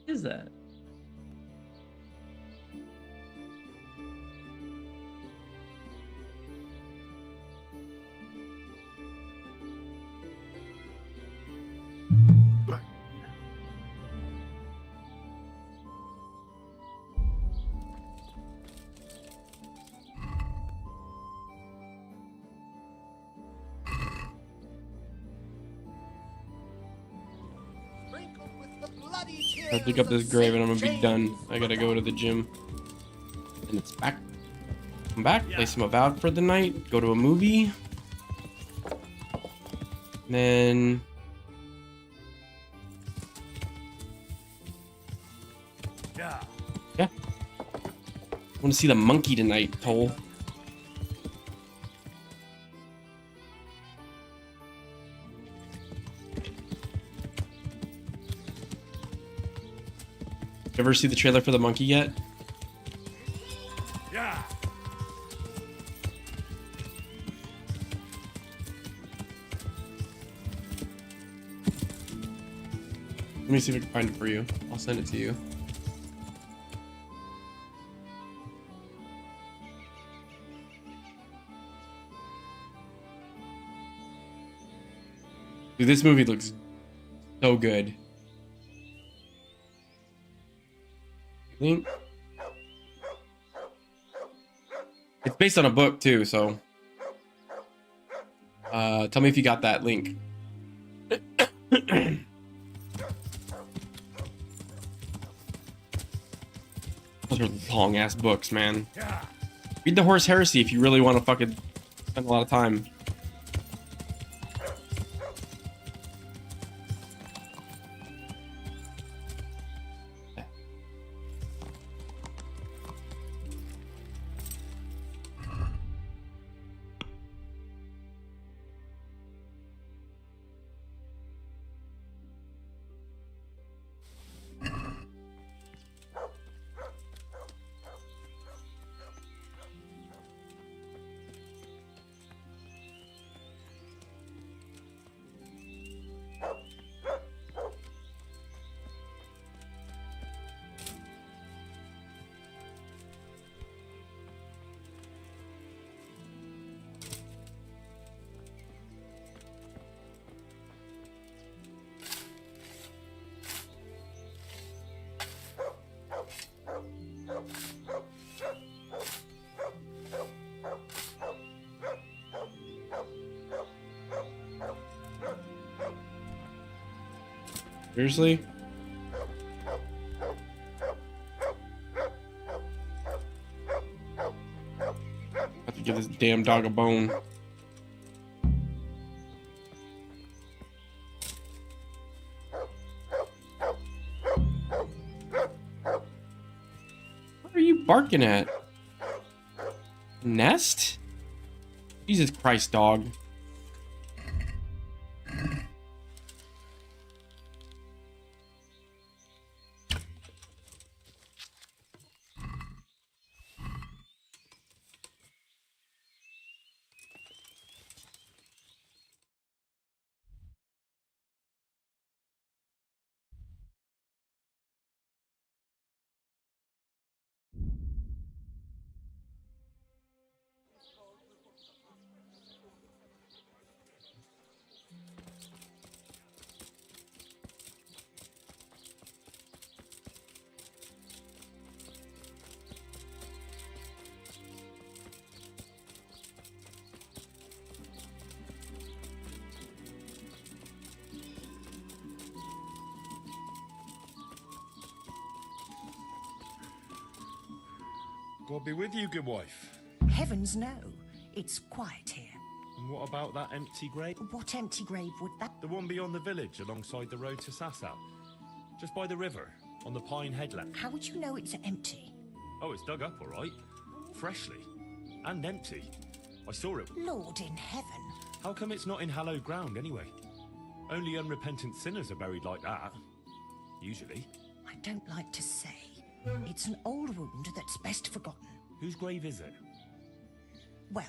What is that? I'll dig up this grave and I'm gonna be done. I gotta go to the gym. And it's back. Come back, play some Avowed for the night, go to a movie. And then yeah. I wanna see the monkey tonight, Toll. Ever see the trailer for the monkey yet? Yeah. Let me see if I can find it for you. I'll send it to you. Dude, this movie looks so good. It's based on a book too, so tell me if you got that link. Those are long ass books, man. Read the Horse Heresy if you really want to fucking spend a lot of time. Seriously? Have to give this damn dog a bone. What are you barking at? Nest? Jesus Christ, dog. God be with you, good wife. Heavens no. It's quiet here. And what about that empty grave? What empty grave would that... The one beyond the village, alongside the road to Sasau. Just by the river, on the Pine Headland. How would you know it's empty? Oh, it's dug up, all right. Freshly. And empty. I saw it. Lord in heaven. How come it's not in hallowed ground, anyway? Only unrepentant sinners are buried like that. Usually. I don't like to say. It's an old wound that's best forgotten. Whose grave is it? Well,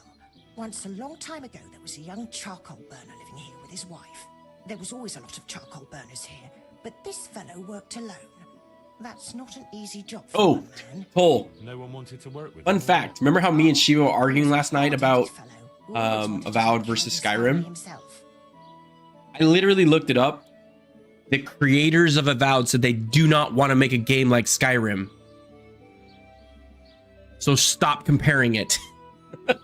Once, a long time ago, there was a young charcoal burner living here with his wife. There was always a lot of charcoal burners here, but this fellow worked alone. That's not an easy job for Oh, one man. Cole. No one wanted to work with Fun him. fact. Remember how me and Shiva were arguing last night about Avowed versus Skyrim? I literally looked it up. The creators of Avowed said they do not want to make a game like Skyrim. So stop comparing it. I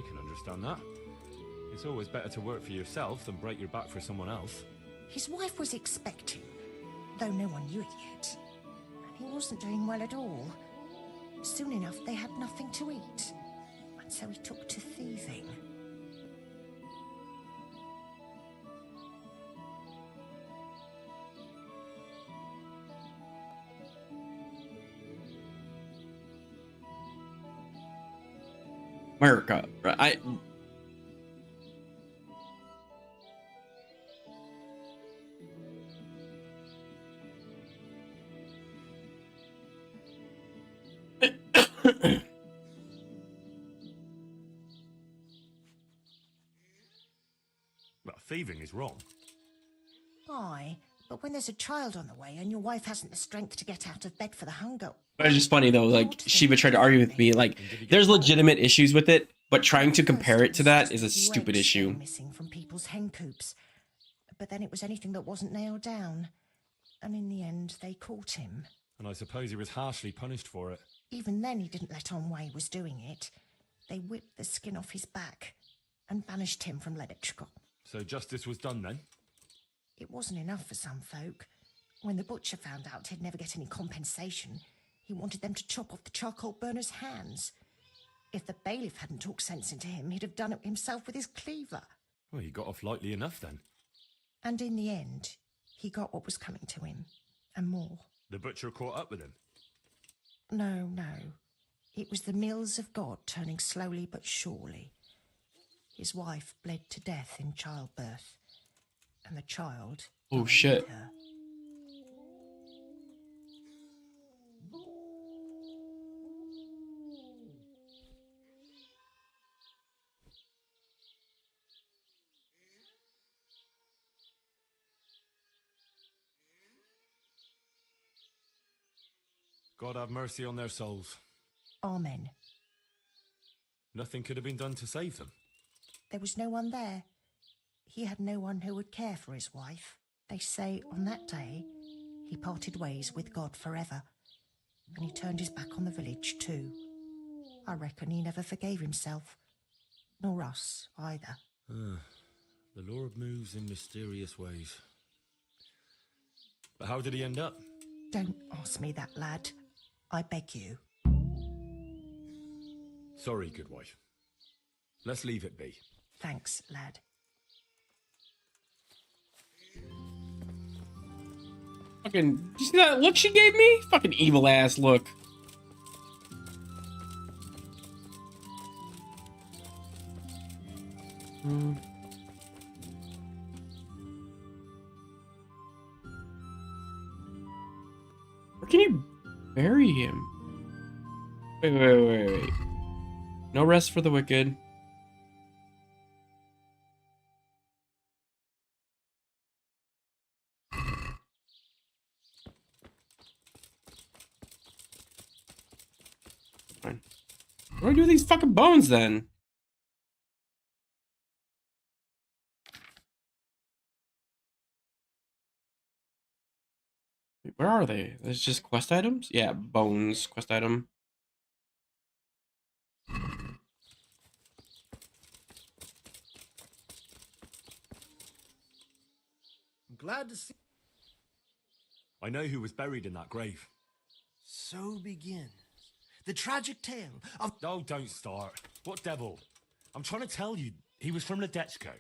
can understand that. It's always better to work for yourself than break your back for someone else. His wife was expecting, though no one knew it yet. And he wasn't doing well at all. Soon enough, they had nothing to eat. And so he took to thieving. America, right? Well, thieving is wrong. Aye, but when there's a child on the way and your wife hasn't the strength to get out of bed for the hunger... But it's just funny though, like Shiva tried to argue with me, like there's legitimate issues with it, but trying to compare it to that is a stupid issue. Missing from people's hen coops. But then it was anything that wasn't nailed down. And in the end, they caught him. And I suppose he was harshly punished for it. Even then, he didn't let on why he was doing it. They whipped the skin off his back and banished him from Leditchcott. So justice was done then? It wasn't enough for some folk. When the butcher found out he'd never get any compensation, he wanted them to chop off the charcoal burner's hands. If the bailiff hadn't talked sense into him, he'd have done it himself with his cleaver. Well, he got off lightly enough then. And in the end, he got what was coming to him, and more. The butcher caught up with him? No, no. It was the mills of God turning slowly but surely. His wife bled to death in childbirth, and the child... Oh, shit. Her. God have mercy on their souls. Amen. Nothing could have been done to save them. There was no one there. He had no one who would care for his wife. They say on that day, he parted ways with God forever. And he turned his back on the village too. I reckon he never forgave himself. Nor us, either. The Lord moves in mysterious ways. But how did he end up? Don't ask me that, lad. I beg you. Sorry, good wife. Let's leave it be. Thanks, lad. Fucking, did you see that look she gave me? Fucking evil ass look. Where can you bury him? Wait. No rest for the wicked. Fine. What do I do with these fucking bones then? Where are they? There's just quest items? Yeah, bones, quest item. I'm glad to see. I know who was buried in that grave. So begins the tragic tale of... Oh, don't start. What devil? I'm trying to tell you, he was from Ledetchko.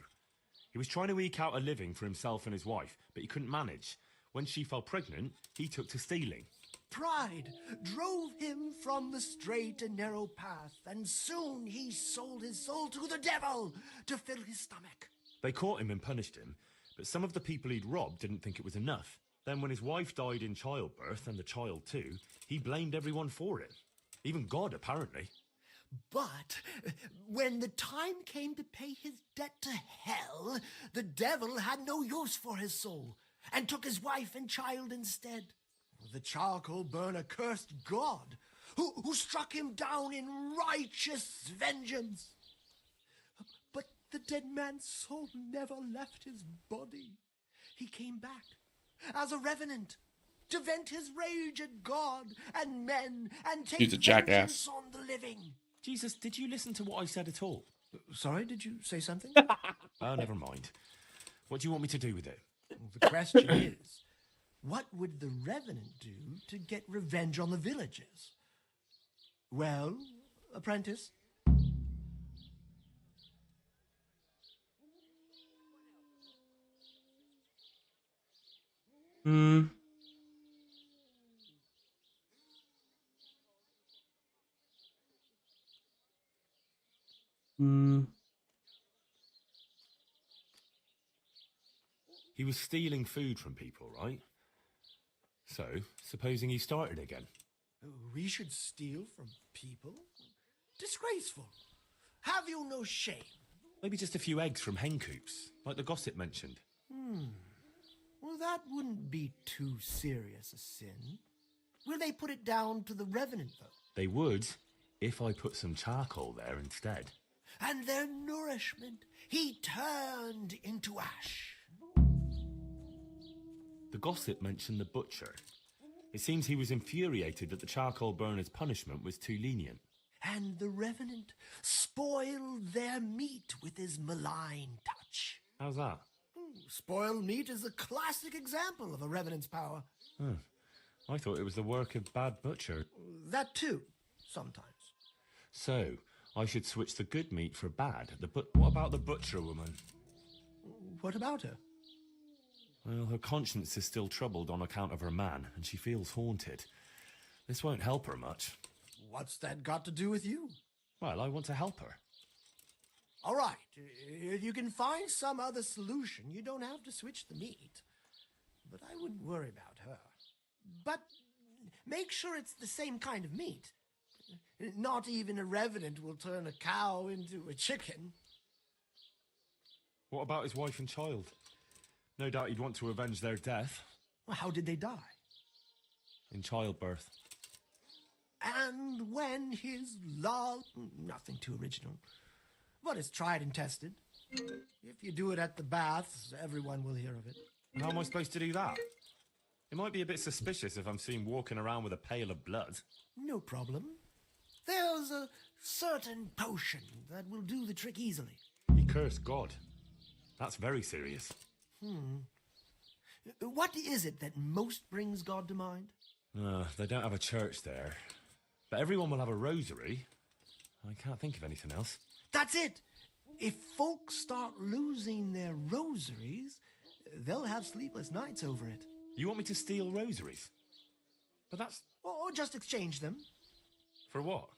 He was trying to eke out a living for himself and his wife, but he couldn't manage. When she fell pregnant, he took to stealing. Pride drove him from the straight and narrow path, and soon he sold his soul to the devil to fill his stomach. They caught him and punished him, but some of the people he'd robbed didn't think it was enough. Then when his wife died in childbirth, and the child too, he blamed everyone for it. Even God, apparently. But when the time came to pay his debt to hell, the devil had no use for his soul and took his wife and child instead. The charcoal burner cursed God, who struck him down in righteous vengeance. But the dead man's soul never left his body. He came back as a revenant to vent his rage at God and men and take He's a jackass. vengeance on the living. Jesus, did you listen to what I said at all? Sorry, did you say something? Oh, never mind. What do you want me to do with it? The question is, what would the revenant do to get revenge on the villagers? Well, apprentice? He was stealing food from people, right? So, supposing he started again. We should steal from people? Disgraceful. Have you no shame? Maybe just a few eggs from hen coops, like the gossip mentioned. Well, that wouldn't be too serious a sin. Will they put it down to the revenant, though? They would, if I put some charcoal there instead. And their nourishment he turned into ash. The gossip mentioned the butcher. It seems he was infuriated that the charcoal burner's punishment was too lenient. And the revenant spoiled their meat with his malign touch. How's that? Spoiled meat is a classic example of a revenant's power. I thought it was the work of bad butcher. That too, sometimes. So, I should switch the good meat for bad. What about the butcher woman? What about her? Well, her conscience is still troubled on account of her man, and she feels haunted. This won't help her much. What's that got to do with you? Well, I want to help her. All right, if you can find some other solution, you don't have to switch the meat. But I wouldn't worry about her. But make sure it's the same kind of meat. Not even a revenant will turn a cow into a chicken. What about his wife and child? No doubt he'd want to avenge their death. Well, how did they die? In childbirth. And when his love... Nothing too original. But it's tried and tested. If you do it at the baths, everyone will hear of it. And how am I supposed to do that? It might be a bit suspicious if I'm seen walking around with a pail of blood. No problem. There's a certain potion that will do the trick easily. He cursed God. That's very serious. What is it that most brings God to mind? They don't have a church there. But everyone will have a rosary. I can't think of anything else. That's it! If folks start losing their rosaries, they'll have sleepless nights over it. You want me to steal rosaries? But that's... Or just exchange them. For what?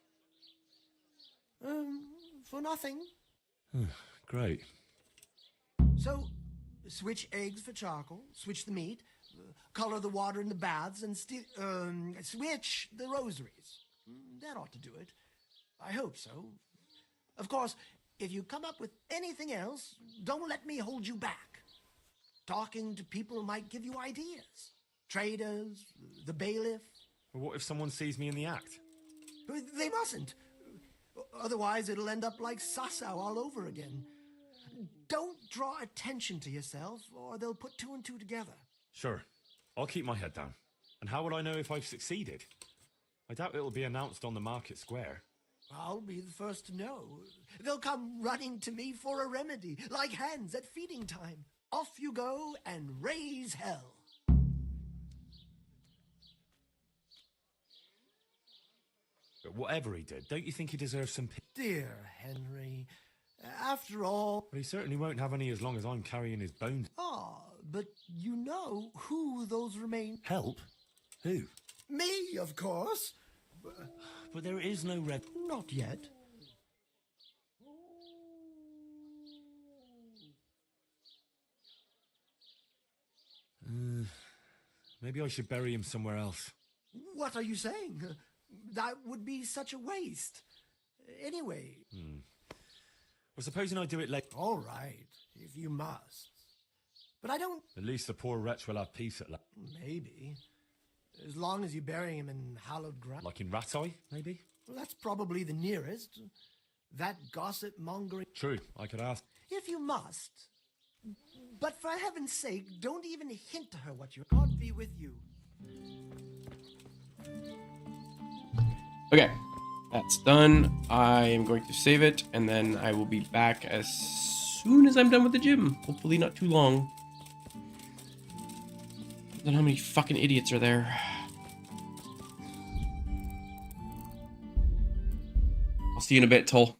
For nothing. Great. So, switch eggs for charcoal, switch the meat, color the water in the baths, and switch the rosaries. That ought to do it. I hope so. Of course, if you come up with anything else, don't let me hold you back. Talking to people might give you ideas. Traders, the bailiff. Well, what if someone sees me in the act? They mustn't. Otherwise, it'll end up like Sasau all over again. Don't draw attention to yourself, or they'll put two and two together. Sure. I'll keep my head down. And how will I know if I've succeeded? I doubt it'll be announced on the market square. I'll be the first to know. They'll come running to me for a remedy, like hens at feeding time. Off you go and raise hell. But whatever he did, don't you think he deserves some... Dear Henry, after all... Well, he certainly won't have any as long as I'm carrying his bones. But you know who those remain... Help? Who? Me, of course. But there is no red... Not yet. Maybe I should bury him somewhere else. What are you saying? That would be such a waste. Anyway... Well, supposing I do it later. All right, if you must. But I don't... At least the poor wretch will have peace at last. Maybe. As long as you bury him in hallowed ground. Like in Rat-Eye, maybe? Well, that's probably the nearest. That gossip-mongering... True, I could ask. If you must. But for heaven's sake, don't even hint to her what you're... God be with you. Okay, that's done. I am going to save it, and then I will be back as soon as I'm done with the gym. Hopefully not too long. I don't know how many fucking idiots are there. I'll see you in a bit, Tull.